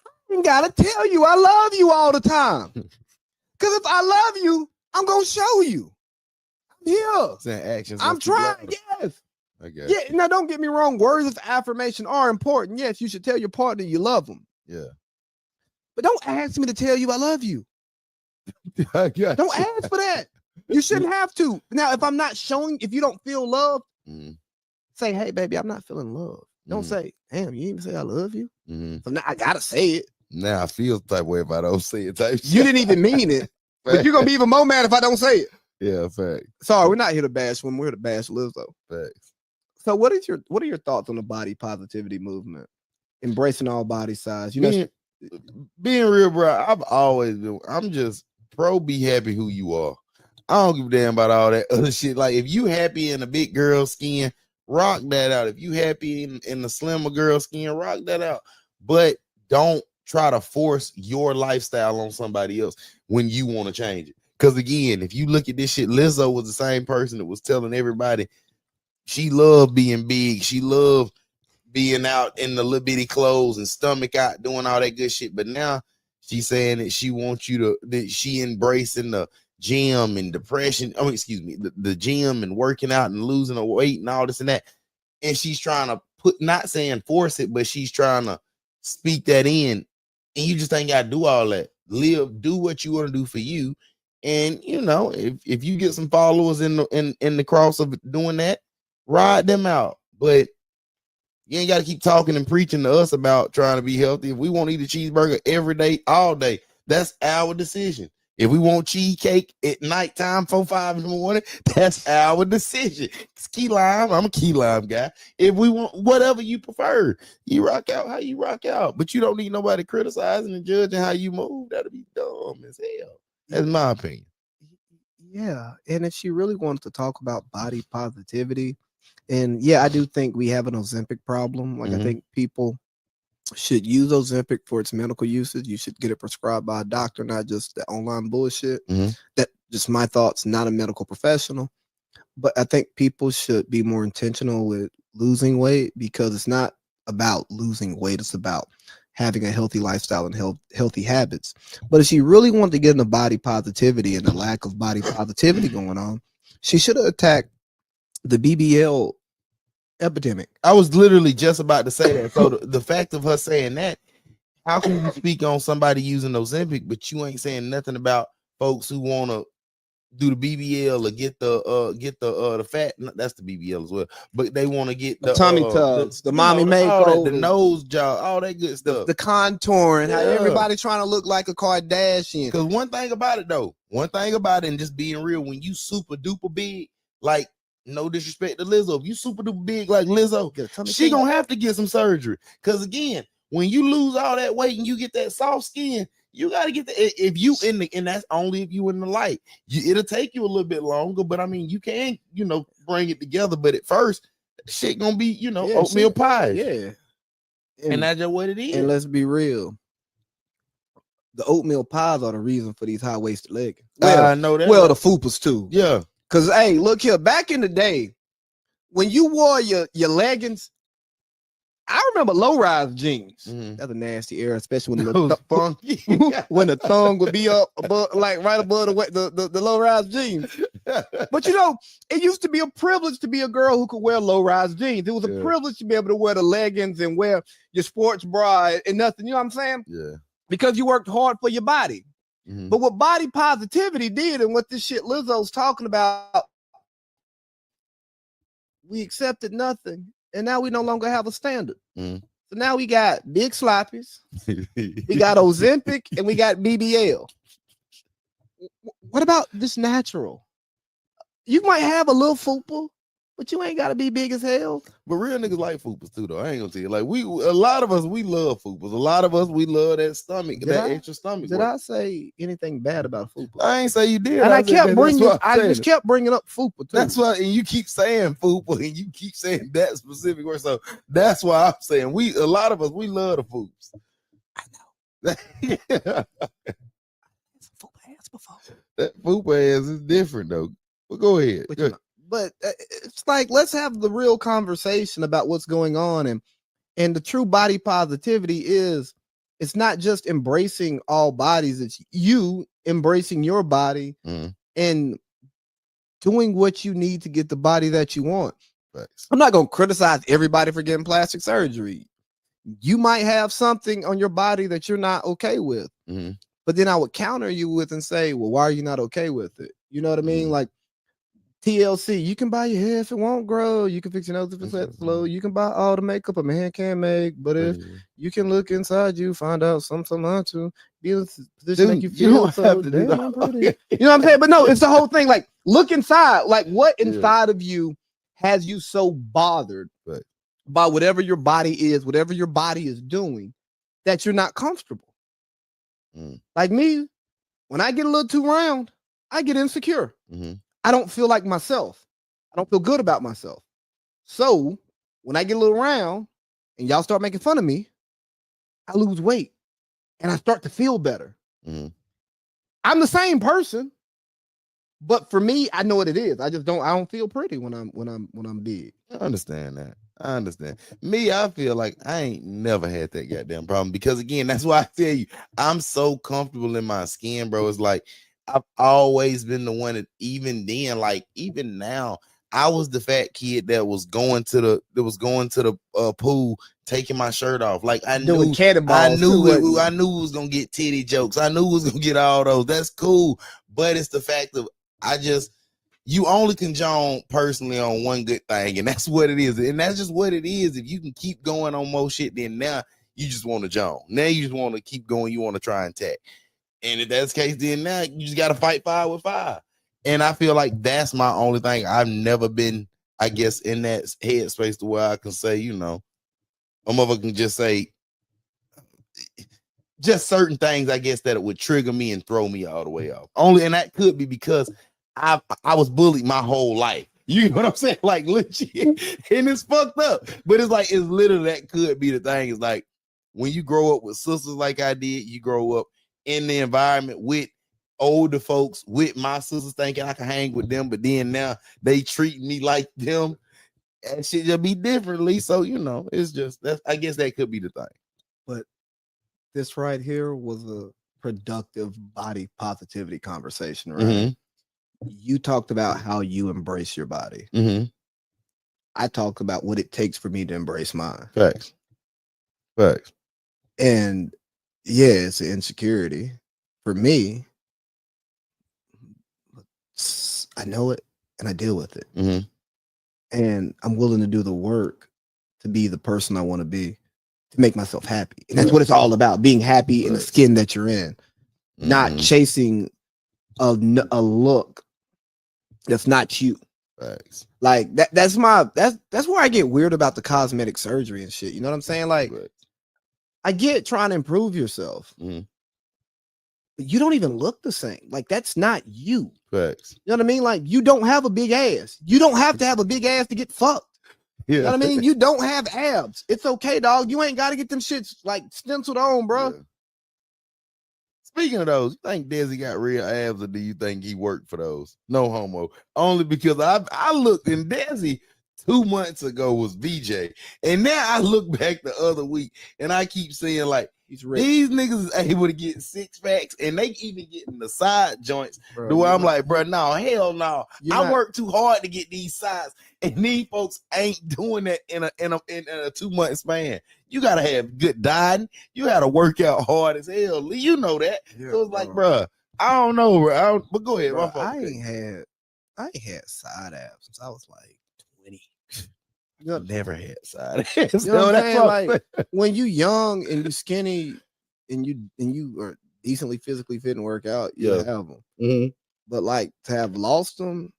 I ain't gotta tell you I love you all the time. Because if I love you, I'm gonna show you. I'm here. Saying actions. I'm trying. Yes. Okay. Yeah. Now, don't get me wrong. Words of affirmation are important. Yes, you should tell your partner you love them. Yeah. But don't ask me to tell you I love you. Don't ask for that. You shouldn't have to. Now, if I'm not showing, if you don't feel love, say, hey, baby, I'm not feeling love. Don't say, damn, you even say I love you. So now I gotta say it. Now I feel the type way if I don't say it. You didn't even mean it, but you're gonna be even more mad if I don't say it. Yeah, fact. Sorry, we're not here to bash women. We're here to bash Lizzo. Facts. So, what are your thoughts on the body positivity movement? Embracing all body size. You know, being real, bro. I'm just pro. Be happy who you are. I don't give a damn about all that other shit. Like, if you happy in a big girl skin, rock that out. If you happy in the slimmer girl skin, rock that out. But don't try to force your lifestyle on somebody else when you want to change it. Because again, if you look at this shit, Lizzo was the same person that was telling everybody she loved being big. She loved being out in the little bitty clothes and stomach out, doing all that good shit. But now she's saying that she wants you to, that she embracing the gym and depression. Oh, excuse me, the gym and working out and losing the weight and all this and that. And she's trying to not saying force it, but she's trying to speak that in. And you just ain't got to do all that. Do what you want to do for you. And you know, if you get some followers in the cross of doing that, ride them out. But you ain't got to keep talking and preaching to us about trying to be healthy. If we want to eat a cheeseburger every day, all day, that's our decision. If we want cheesecake at nighttime, 4-5 in the morning, that's our decision. It's key lime. I'm a key lime guy. If we want whatever you prefer, you rock out how you rock out. But you don't need nobody criticizing and judging how you move. That'll be dumb as hell. That's my opinion. Yeah. And if she really wanted to talk about body positivity, and yeah, I do think we have an Ozempic problem. Like, I think people should use Ozempic for its medical usage. You should get it prescribed by a doctor, not just the online bullshit. That just my thoughts, not a medical professional. But I think people should be more intentional with losing weight, because it's not about losing weight. It's about having a healthy lifestyle and healthy habits. But if she really wanted to get into body positivity and the lack of body positivity going on, she should have attacked the BBL epidemic. I was literally just about to say that. So the fact of her saying that, how can you speak on somebody using Ozempic, but you ain't saying nothing about folks who want to do the BBL or get the fat? That's the BBL as well, but they want to get the tummy tucks, the mommy makeover, the nose job, all that good stuff, the contouring, how everybody's trying to look like a Kardashian. Because one thing about it, and just being real, when you super duper big, like, no disrespect to Lizzo, if you super duper big like Lizzo, she gonna have to get some surgery. Because again, when you lose all that weight and you get that soft skin, you got to get the, if you and that's only if you in the light, it'll take you a little bit longer, but I mean, you can, bring it together. But at first, shit gonna be, oatmeal pie. Yeah. And that's just what it is. And let's be real, the oatmeal pies are the reason for these high-waisted leggings. I know that. Well, the fupas too. Yeah. Because, hey, look here, back in the day, when you wore your leggings, I remember low-rise jeans. That's a nasty era, especially when when the tongue would be up above, like right above the low-rise jeans. But it used to be a privilege to be a girl who could wear low-rise jeans. It was a privilege to be able to wear the leggings and wear your sports bra and nothing. You know what I'm saying? Yeah. Because you worked hard for your body. But what body positivity did, and what this shit Lizzo's talking about, we accepted nothing, and now we no longer have a standard. So now we got big sloppies, we got Ozempic, and we got BBL. What about this natural? You might have a little fupa, but you ain't got to be big as hell. But real niggas like fupas too, though. I ain't gonna tell you. Like, a lot of us, we love fupas. A lot of us, we love that stomach, extra stomach. Did I say anything bad about fupa? I ain't say you did. And I just kept bringing up fupa too. That's why, and you keep saying fupa, and you keep saying that specific word. So that's why I'm saying a lot of us, we love the fupas. I know. Fupa ass before. That fupa ass is different though. But go ahead. But it's like, let's have the real conversation about what's going on. And the true body positivity is, it's not just embracing all bodies. It's you embracing your body and doing what you need to get the body that you want. Thanks. I'm not going to criticize everybody for getting plastic surgery. You might have something on your body that you're not okay with. But then I would counter you with and say, well, why are you not okay with it? You know what I mean? Like, TLC, you can buy your hair if it won't grow. You can fix your nose if it's let flow. You can buy all the makeup a man can make. But if you can look inside you, find out something not to be in a position to make you feel so damn pretty. You know what I'm saying? But no, it's the whole thing. Like, look inside. Like, what inside of you has you so bothered by whatever your body is, whatever your body is doing, that you're not comfortable? Like me, when I get a little too round, I get insecure. Mm-hmm. I don't feel like myself. I don't feel good about myself. So when I get a little round and y'all start making fun of me, I lose weight and I start to feel better. Mm-hmm. I'm the same person, but for me, I know what it is. I don't feel pretty when I'm big. I understand that. I understand. Me, I feel like I ain't never had that goddamn problem because again, that's why I tell you, I'm so comfortable in my skin, bro. It's like I've always been the one that even then, like even now, I was the fat kid that was going to the pool, taking my shirt off. Like I knew it was gonna get titty jokes. I knew it was gonna get all those. That's cool, but it's the fact of you only condone personally on one good thing, and that's what it is. And that's just what it is. If you can keep going on more shit, then now you just want to John. Now you just want to keep going. You want to try and tack. And if that's the case, then now you just got to fight fire with fire. And I feel like that's my only thing. I've never been, I guess, in that headspace to where I can say, you know, a mother can just say just certain things, I guess, that it would trigger me and throw me all the way off. Only, and that could be because I was bullied my whole life. You know what I'm saying? Like legit, and it's fucked up. But it's like it's literally that could be the thing. It's like when you grow up with sisters like I did, you grow up in the environment with older folks, with my sisters thinking I can hang with them, but then now they treat me like them, and shit just be differently. So you know, it's just that. I guess that could be the thing. But this right here was a productive body positivity conversation, right? Mm-hmm. You talked about how you embrace your body. Mm-hmm. I talked about what it takes for me to embrace mine. Facts. And yeah, it's an insecurity for me. I know it and I deal with it. Mm-hmm. And I'm willing to do the work to be the person I want to be, to make myself happy. And that's what it's all about, being happy in the skin that you're in, not chasing a look that's not you. Facts. Like that's where I get weird about the cosmetic surgery and shit. You know what I'm saying? Like, I get trying to improve yourself, but you don't even look the same. Like, that's not you. Facts. You know what I mean? Like, you don't have a big ass. You don't have to have a big ass to get fucked. Yeah. You know what I mean? You don't have abs. It's okay, dog. You ain't got to get them shits like stenciled on, bro. Yeah. Speaking of those, you think Desi got real abs, or do you think he worked for those? No homo. Only because I looked, and Desi 2 months ago was VJ, and now I look back the other week, and I keep saying like these niggas is able to get 6 packs, and they even getting the side joints. Bro, the way I'm like, bro, no, hell no. I work too hard to get these sides, and these folks ain't doing that in a 2 month span. You gotta have good dining. You gotta work out hard as hell. Lee, you know that. Yeah, so it's like, bro, I don't know, bro. But go ahead. Bro, I ain't had side abs since I was like 20. You never had side abs. You know what I'm saying? Like, when you young and you skinny and you are decently physically fit and work out, you have them. Mm-hmm. But like, to have lost them,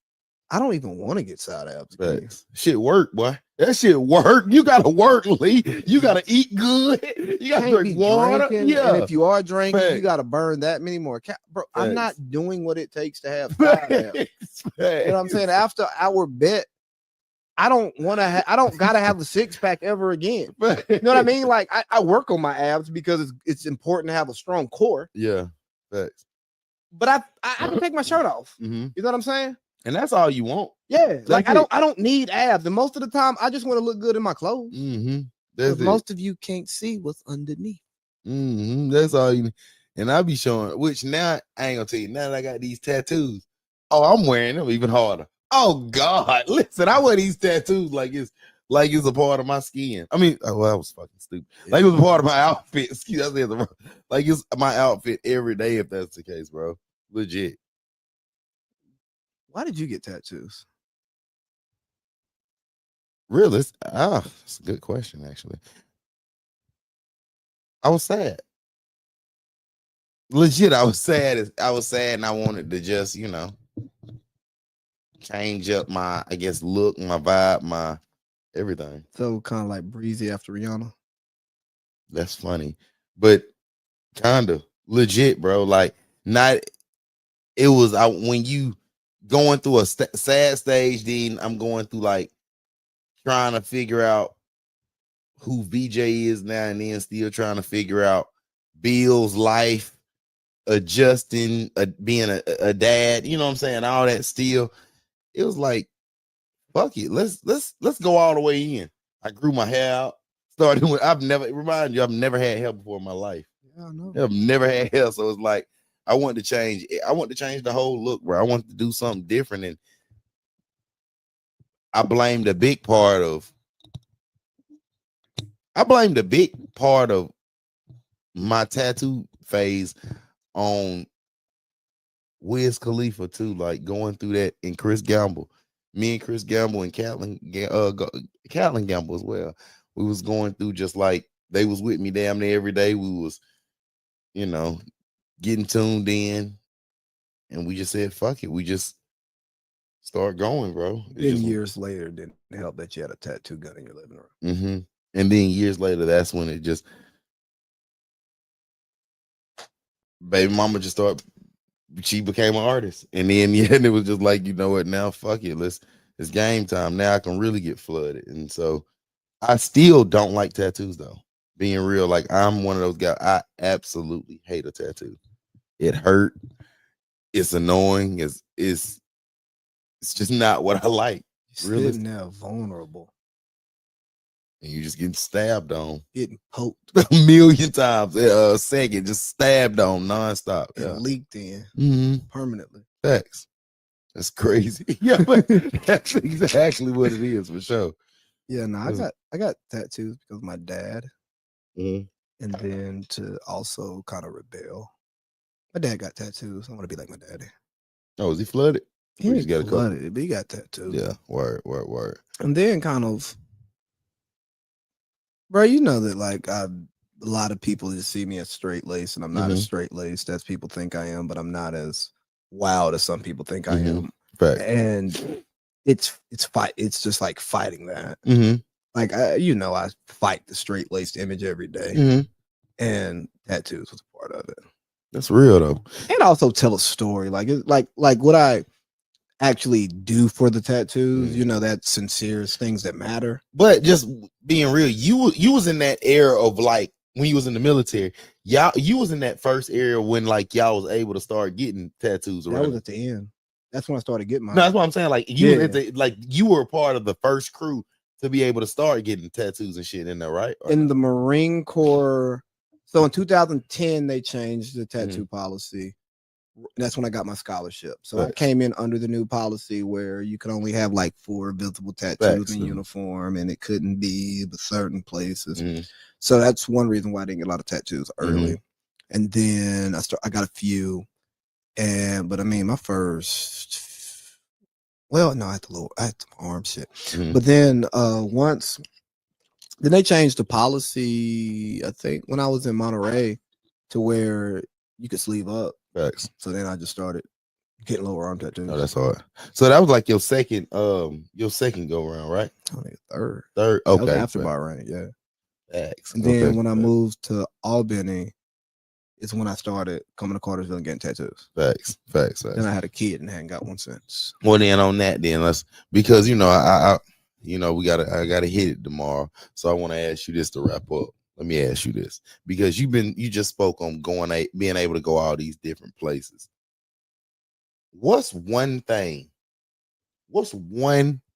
I don't even want to get side abs. Shit work, boy. That shit work. You gotta work, Lee. You gotta eat good. You gotta drink water. Yeah. And if you are drinking, you gotta burn that many more bro. I'm not doing what it takes to have side abs. You know what I'm saying? After our bet, I don't gotta have a 6-pack ever again. You know what I mean? Like, I work on my abs because it's important to have a strong core. Yeah. Facts. But I can take my shirt off. Mm-hmm. You know what I'm saying? And that's all you want. Yeah. Like, I don't need abs. And most of the time I just want to look good in my clothes. Mm-hmm. Most of you can't see what's underneath. Mm-hmm. That's all you need. And I'll be showing, which now I ain't gonna tell you, now that I got these tattoos, I'm wearing them even harder. Oh God, listen, I wear these tattoos like it's a part of my skin. I mean, that was fucking stupid. Like, it was a part of my outfit. Excuse me, like it's my outfit every day if that's the case, bro. Legit. Why did you get tattoos? Really? It's a good question, actually. I was sad. Legit, I was sad. And I wanted to just, change up my, I guess, look, my vibe, my everything. So kind of like Breezy after Rihanna. That's funny, but kind of legit, bro. Like, not it was when you going through a sad stage, then I'm going through like trying to figure out who VJ is now, and then still trying to figure out Bill's life, adjusting, being a dad, you know what I'm saying? All that still. It was like, fuck it. Let's go all the way in. I grew my hair out. Started with I've never had hair before in my life. Yeah, I know. I've never had hair. So it's like I want to change the whole look, bro. I want to do something different. And I blamed a big part of my tattoo phase on Wiz Khalifa too, like going through that, and Chris Gamble. Me and Chris Gamble and Catlin Gamble as well. We was going through, just like they was with me damn near every day. We was, getting tuned in, and we just said, fuck it. We just start going, bro. Then years later, didn't help that you had a tattoo gun in your living room. Mm-hmm. And then years later, that's when it just, baby mama just started, she became an artist. And then, and it was just like, you know what, now fuck it. It's game time. Now I can really get flooded. And so I still don't like tattoos though. Being real, like I'm one of those guys. I absolutely hate a tattoo. It hurt. It's annoying. It's just not what I like. Really, sitting there vulnerable, and you just getting stabbed on, getting poked a million times a second, just stabbed on nonstop. Yeah. Leaked in permanently. Facts. That's crazy. Yeah, but that's exactly what it is for sure. Yeah, no, I got tattoos because of my dad, and then to also kind of rebel. My dad got tattoos. I want to be like my daddy. Oh, is he flooded? He ain't flooded, but he got tattoos. Yeah, word. And then kind of, bro, you know that like a lot of people just see me as straight laced, and I'm not as straight laced as people think I am, but I'm not as wild as some people think I am. Right. And it's just like fighting that. Like I fight the straight laced image every day, and tattoos was a part of it. That's real though, and also tell a story. Like what I actually do for the tattoos. That sincere things that matter. But just being real, you was in that era of like when you was in the military. You was in that first era when like y'all was able to start getting tattoos. That was at the end. That's when I started getting mine. No, that's what I'm saying. Like you were a part of the first crew to be able to start getting tattoos and shit in there, right? In the Marine Corps. So in 2010, they changed the tattoo policy. That's when I got my scholarship. So I came in under the new policy where you could only have like 4 visible tattoos in uniform, and it couldn't be but certain places. So that's one reason why I didn't get a lot of tattoos early. And then I got a few, but I mean my first. Well, no, I had the arm shit. But then then they changed the policy, I think, when I was in Monterey, to where you could sleeve up. Facts. So then I just started getting lower arm tattoos. No, that's hard. So that was like your second go around, right? I think third. Okay. That was after Bahrain, yeah. Facts. And then when I moved to Albany, is when I started coming to Cartersville and getting tattoos. Facts. Then I had a kid and hadn't got one since. Well, then on that, because I gotta hit it tomorrow. So I want to ask you this to wrap up. Let me ask you this, because you just spoke on being able to go all these different places. What's one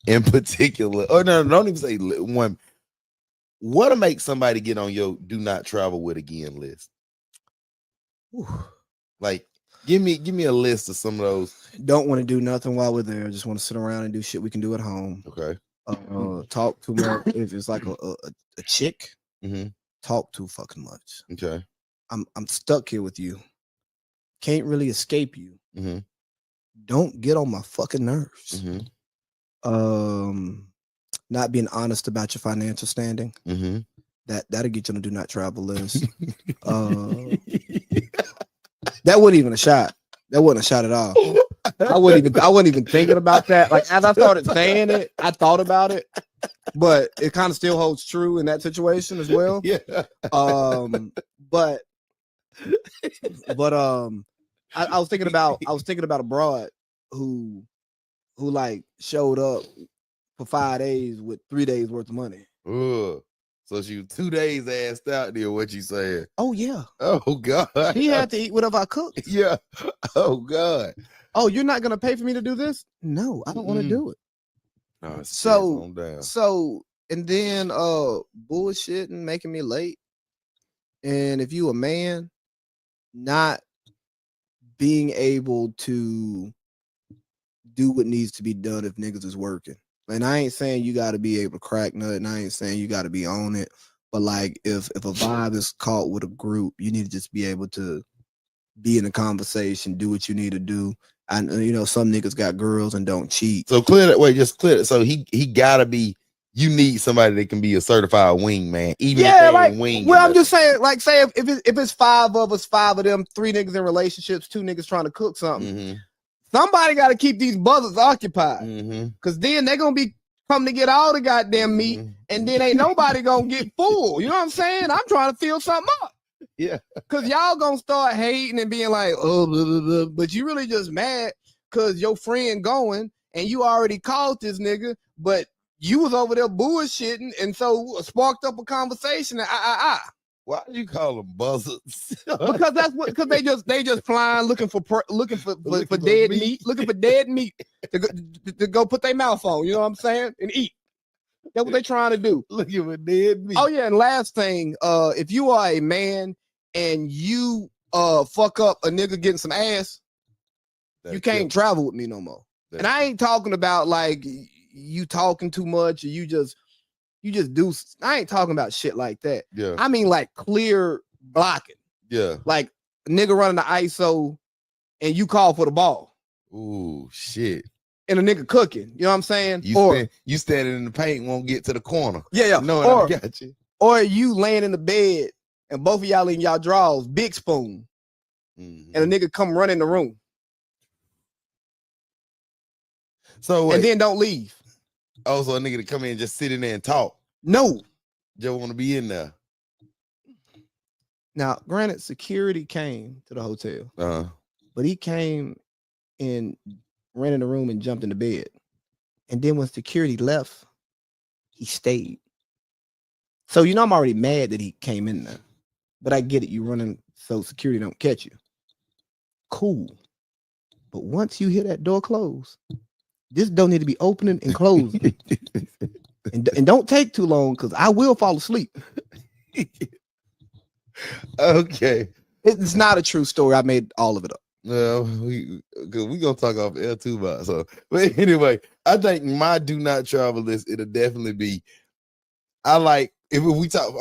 in particular? Or no, don't even say one. What'll make somebody get on your do not travel with again list? Like, give me a list of some of those. Don't want to do nothing while we're there. Just want to sit around and do shit we can do at home. Okay. Talk too much. If it's like a chick, talk too fucking much. Okay. I'm stuck here with you. Can't really escape you. Don't get on my fucking nerves. Not being honest about your financial standing. That'll get you on the do not travel list. That wasn't even a shot. That wasn't a shot at all. I wasn't even thinking about that. Like as I started saying it, I thought about it, but it kind of still holds true in that situation as well. Yeah. But I was thinking about a broad who like showed up for 5 days with 3 days worth of money. Ugh. So she was 2 days assed out there. What you saying? Oh yeah. Oh God. He had to eat whatever I cooked. Yeah. Oh God. Oh, you're not gonna pay for me to do this? No, I don't want to do it. Oh, So and then bullshitting, making me late. And if you a man, not being able to do what needs to be done if niggas is working. And I ain't saying you got to be able to crack nut, and I ain't saying you got to be on it. But like, if a vibe is caught with a group, you need to just be able to be in a conversation, do what you need to do. And some niggas got girls and don't cheat. So clear that way. Just clear it. So he gotta be. You need somebody that can be a certified wingman, even if they ain't wing. Well, I'm just saying, like, say if it's 5 of us, 5 of them, 3 niggas in relationships, 2 niggas trying to cook something. Mm-hmm. Somebody got to keep these buzzers occupied, because then they're gonna be coming to get all the goddamn meat, and then ain't nobody gonna get full. You know what I'm saying? I'm trying to fill something up. Yeah, because y'all gonna start hating and being like, oh, blah, blah, blah. But you really just mad because your friend going and you already called this nigga, but you was over there bullshitting, and so sparked up a conversation. Why do you call them buzzards? because they just flying looking for dead meat, looking for dead meat to go put their mouth on. You know what I'm saying? And eat. That's what they trying to do. Looking for dead meat. Oh yeah, and last thing, if you are a man and you fuck up a nigga getting some ass, you can't travel with me no more. And I ain't talking about like you talking too much or you just do. I ain't talking about shit like that. Yeah. I mean like clear blocking. Yeah. Like a nigga running the ISO and you call for the ball. Ooh, shit. And a nigga cooking. You know what I'm saying? You standing in the paint, won't get to the corner. Yeah. No, I got you. Or you laying in the bed and both of y'all in y'all drawers, big spoon. And a nigga come run in the room. So wait. And then don't leave. Oh, so a nigga to come in and just sit in there and talk. No. Just want to be in there. Now, granted, security came to the hotel. But he came and ran in the room and jumped in the bed. And then when security left, he stayed. So I'm already mad that he came in there. But I get it. You running so security don't catch you. Cool. But once you hear that door close, this door need to be opening and closing. and don't take too long because I will fall asleep. Okay. It's not a true story. I made all of it up. No, we gonna talk off air too about so. But anyway, I think my do not travel list, it'll definitely be. I like if we talk.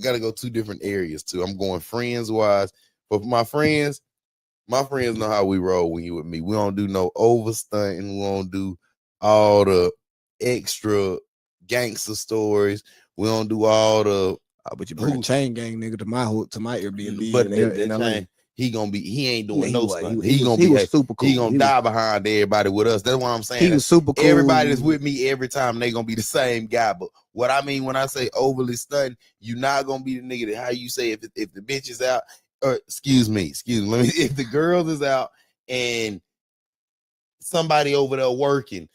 Gotta go 2 different areas too. I'm going friends wise, but my friends know how we roll when you with me. We don't do no overstunting. We don't do all the extra gangster stories. We don't do all the. But you bring a chain gang nigga to my Airbnb. But he ain't doing no stuff. He was super cool. He gonna die behind everybody with us. That's what I'm saying. He was super cool. Everybody that's with me every time, they gonna be the same guy. But what I mean when I say overly stunting, you not gonna be the nigga that how you say if the bitch is out, or excuse me, if the girls is out and somebody over there working,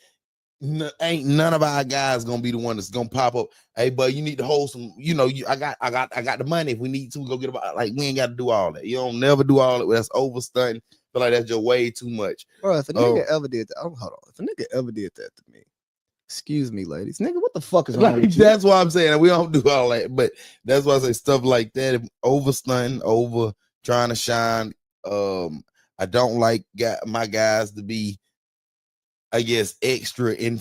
ain't none of our guys gonna be the one that's gonna pop up. Hey, but you need to hold some. I got the money. If we need to, we go get about. Like we ain't got to do all that. You don't never do all that. That's overstunting. Feel like that's just way too much. Bro, if a nigga ever did that, hold on. If a nigga ever did that to me, excuse me, ladies, nigga, what the fuck is wrong with you? That's why I'm saying we don't do all that. But that's why I say stuff like that. Overstunting, over trying to shine. I don't like my guys to be, I guess, extra in.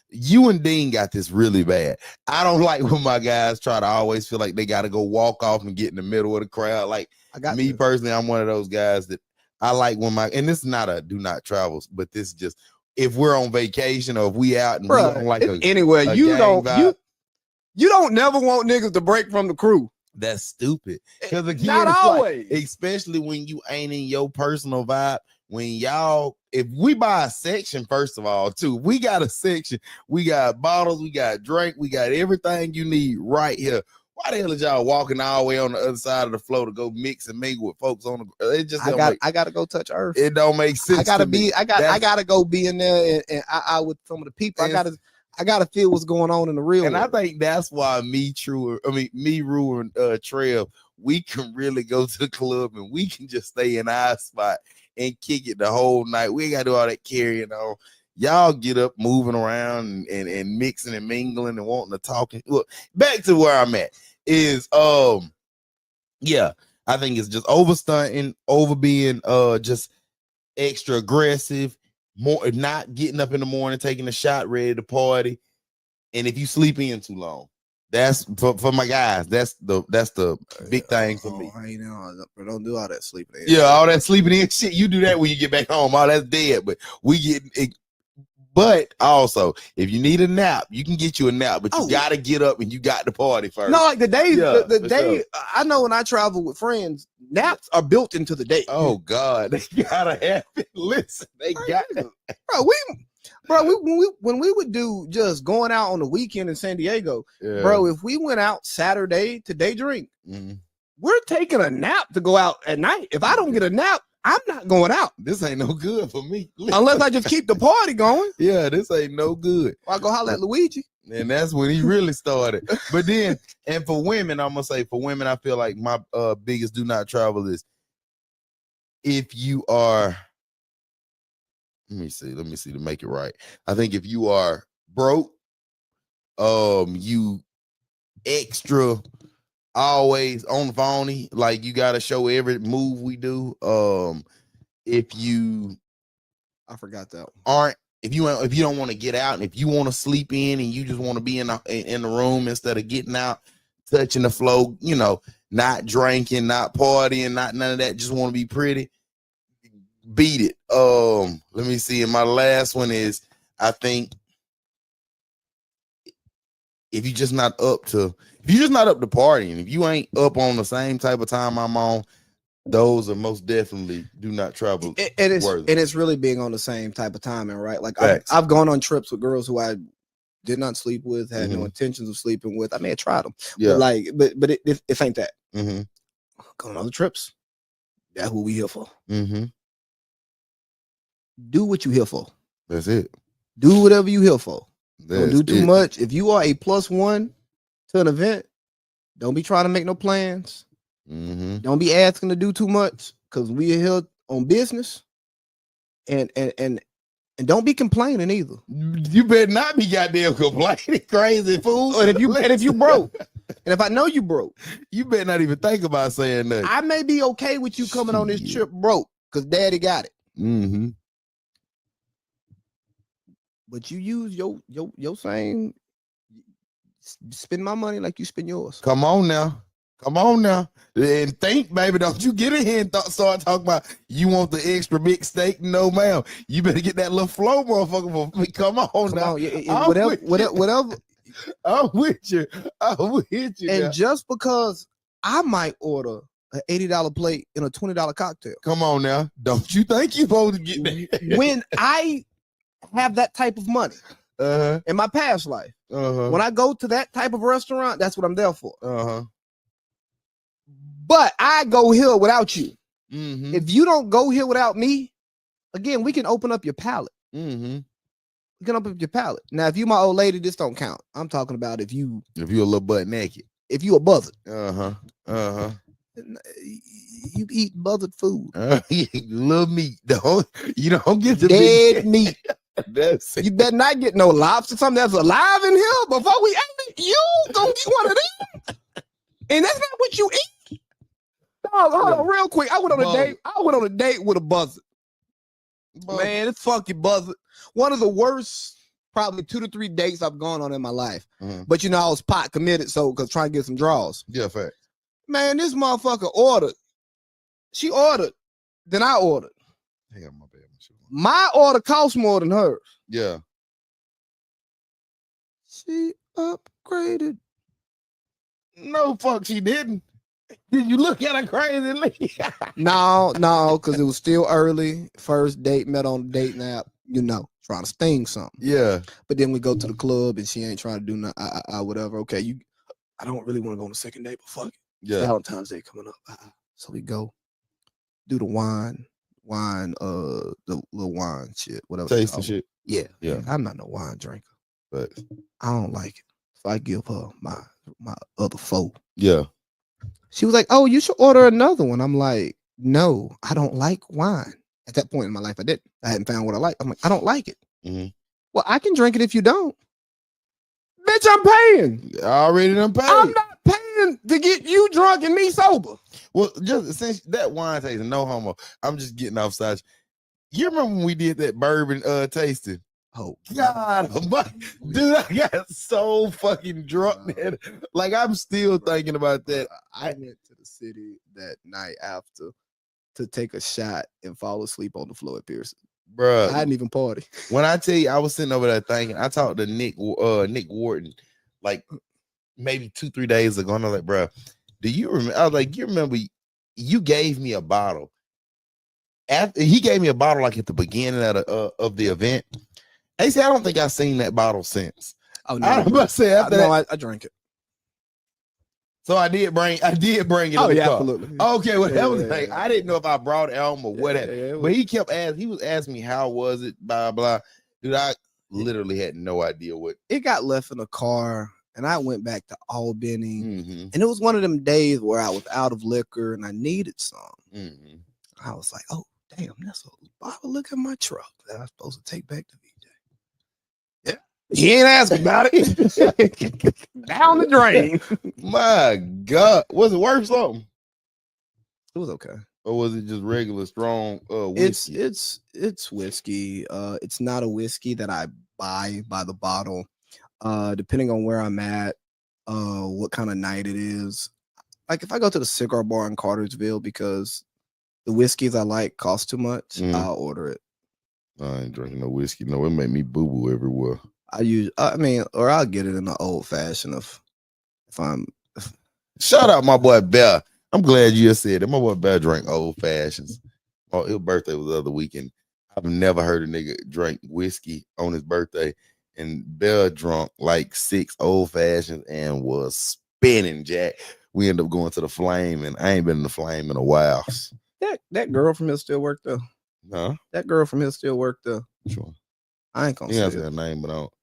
You and Dean got this really bad. I don't like when my guys try to always feel like they got to go walk off and get in the middle of the crowd. Like me personally, I'm one of those guys that I like when and this is not a do not travels, but this is just if we're on vacation or if we out and we don't like anywhere. You don't never want niggas to break from the crew. That's stupid. Because again, not always, especially when you ain't in your personal vibe. If we buy a section, first of all, too, we got a section. We got bottles, we got drink, we got everything you need right here. Why the hell is y'all walking all the way on the other side of the floor to go mix and mingle with folks on the? It just I gotta go touch earth. It don't make sense. I gotta go be in there and I with some of the people. I gotta feel what's going on in the real. And world. I think that's why me, Rue, and Trev, we can really go to the club and we can just stay in our spot and kick it the whole night. We ain't gotta do all that carrying on. Y'all get up, moving around and mixing and mingling and wanting to talk. Look, back to where I'm at is yeah, I think it's just over stunting, over being just extra aggressive, more not getting up in the morning, taking a shot, ready to party. And if you sleep in too long, that's for my guys. That's the big thing for me. Don't do all that sleeping in. Yeah, all that sleeping in shit. You do that when you get back home. All that's dead. But we get it. But also, if you need a nap, you can get you a nap. But you gotta get up and you got to party first. No, like the day, the day. Sure. I know when I travel with friends, naps are built into the day. Oh God, they gotta have it. Listen, they got it. When we would do just going out on the weekend in San Diego, bro. If we went out Saturday to day drink, we're taking a nap to go out at night. If I don't get a nap, I'm not going out. This ain't no good for me. Unless I just keep the party going. Yeah, this ain't no good. Or I go holler at Luigi. And that's when he really started. But then, and for women, I'm going to say, for women, I feel like my biggest do not travel is if you are, let me see to make it right. I think if you are broke, you extra always on the phony, like you got to show every move we do. If you, I forgot that aren't, if you don't want to get out, and if you want to sleep in and you just want to be in the room instead of getting out, touching the floor, you know, not drinking, not partying, not none of that, just want to be pretty, beat it. Let me see. And my last one is, I think if you're just not up to partying, if you ain't up on the same type of time I'm on, those are most definitely do not travel. And it's really being on the same type of timing, right? Like I've gone on trips with girls who I did not sleep with, had no intentions of sleeping with. I may have tried them, but it ain't that. Going on the trips, that's what we here for. Do what you here for. That's it. Do whatever you here for. Don't do too much. If you are a +1 to an event, don't be trying to make no plans. Don't be asking to do too much, because we are here on business. And don't be complaining either. You better not be goddamn complaining, crazy fool. And if you broke, and if I know you broke, you better not even think about saying nothing. I may be okay with you coming on this trip broke, because daddy got it. But you use your same, spend my money like you spend yours. Come on now. And think, baby, don't you get in here and start talking about you want the extra big steak? No, ma'am. You better get that little flow, motherfucker, for me. Come on now. Whatever. I'm with you. And now. Just because I might order an $80 plate and a $20 cocktail. Come on now. Don't you think you're supposed to get that? When I have that type of money in my past life, when I go to that type of restaurant, that's what I'm there for. But I go here without you. If you don't go here without me, again, we can open up your palate. We can open up your palate. Now, if you my old lady, this don't count. I'm talking about if you're a little butt naked. If you a buzzard. You eat buzzard food. Little meat. You don't get the dead meat. That's it. You better not get no lobster, something that's alive in here before we eat. You gonna get one of them. And that's not what you eat. Hold on, real quick. I went on a date with a buzzard. Man, it's funky buzzard. One of the worst, probably 2 to 3 dates I've gone on in my life. But you know, I was pot committed, so because trying to get some draws. Yeah, fact. Man, this motherfucker ordered. She ordered, then I ordered. Hang on, my bad. My order cost more than hers. Yeah. She upgraded. No, fuck, she didn't. Did you look at her crazily? No, because it was still early. First date, met on the dating app, you know, trying to sting something. Yeah. But then we go to the club and she ain't trying to do nothing, whatever. Okay, I don't really want to go on the second date, but fuck it. Yeah. Valentine's Day coming up. So we go do the wine, the little wine shit, whatever. Tasting shit. Yeah. Yeah. I'm not no wine drinker. But I don't like it. So I give her my other 4. Yeah. She was like, "Oh, you should order another one." I'm like, "No, I don't like wine." At that point in my life, I didn't. I hadn't found what I like. I'm like, I don't like it. Mm-hmm. Well, I can drink it if you don't. Bitch, I'm paying. I already done paid. I'm not paying to get you drunk and me sober. Well, just since that wine tasting, no homo. I'm just getting off side. You remember when we did that bourbon tasting? Oh God, dude, I got so fucking drunk, man. Like I'm still thinking about that. I went to the city that night after to take a shot and fall asleep on the floor at Pearson. Bruh, I hadn't even party. When I tell you, I was sitting over there thinking. I talked to Nick Wharton like maybe 2-3 days ago, and I was like, "Bruh, do you remember?" I was like, "You remember? You gave me a bottle. After he gave me a bottle like at the beginning of the event." He said, "I don't think I've seen that bottle since." Oh no! I was about to say after that. I drank it. So I did bring it. Oh in the yeah, car. absolutely. Okay, well that was the Yeah. thing. I didn't know if I brought it home or whatever. But he kept asking. He was asking me how was it, blah blah. Dude, I literally had no idea what. It got left in a car, and I went back to Albany, Mm-hmm. and it was one of them days where I was out of liquor and I needed some. Mm-hmm. I was like, "Oh damn, that's a bottle. Look at my truck that I'm supposed to take back to VJ." Yeah, he ain't asking about it. Down the drain. My God, was it worth something, It was okay. or was it just regular strong whiskey? It's whiskey. It's not a whiskey that I buy by the bottle. Depending on where I'm at, what kind of night it is. Like if I go to the cigar bar in Cartersville because the whiskeys I like cost too much, I'll order it. I ain't drinking no whiskey. No, it make me boo boo everywhere. Or I'll get it in the old fashioned if I'm. Shout out my boy Bear. I'm glad you just said that. My boy Bear drank old fashions. Oh, his birthday was the other weekend. I've never heard a nigga drink whiskey on his birthday. And Bear drunk like 6 old fashions and was spinning, Jack. We ended up going to the Flame, and I ain't been in the Flame in a while. That girl from here still work there. Huh? That girl from here still work there. Which one? I ain't gonna You gotta say say her it. name, but I don't.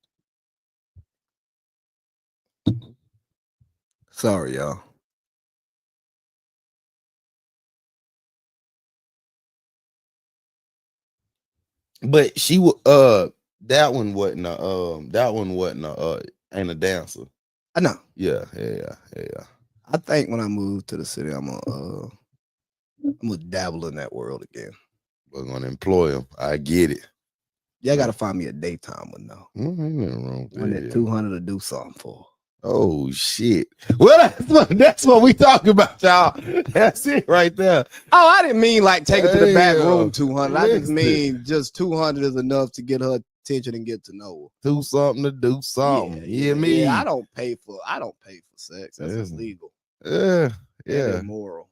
Sorry, y'all. But she was that one wasn't ain't a dancer. I know. Yeah. I think when I move to the city, I'm gonna dabble in that world again. We're gonna employ him. I get it. Y'all gotta find me a daytime one though. Ain't nothing wrong with One that. that 200 to do something for. Oh shit. Well, that's what we talking about, y'all. That's it right there. Oh, I didn't mean like take it to the back Damn. room 200. I just Listen. mean just 200 is enough to get her attention and get to know Do something to do her. something. You hear me? Yeah, I don't pay for sex. That's Yes. illegal. Yeah. That Yeah. immoral.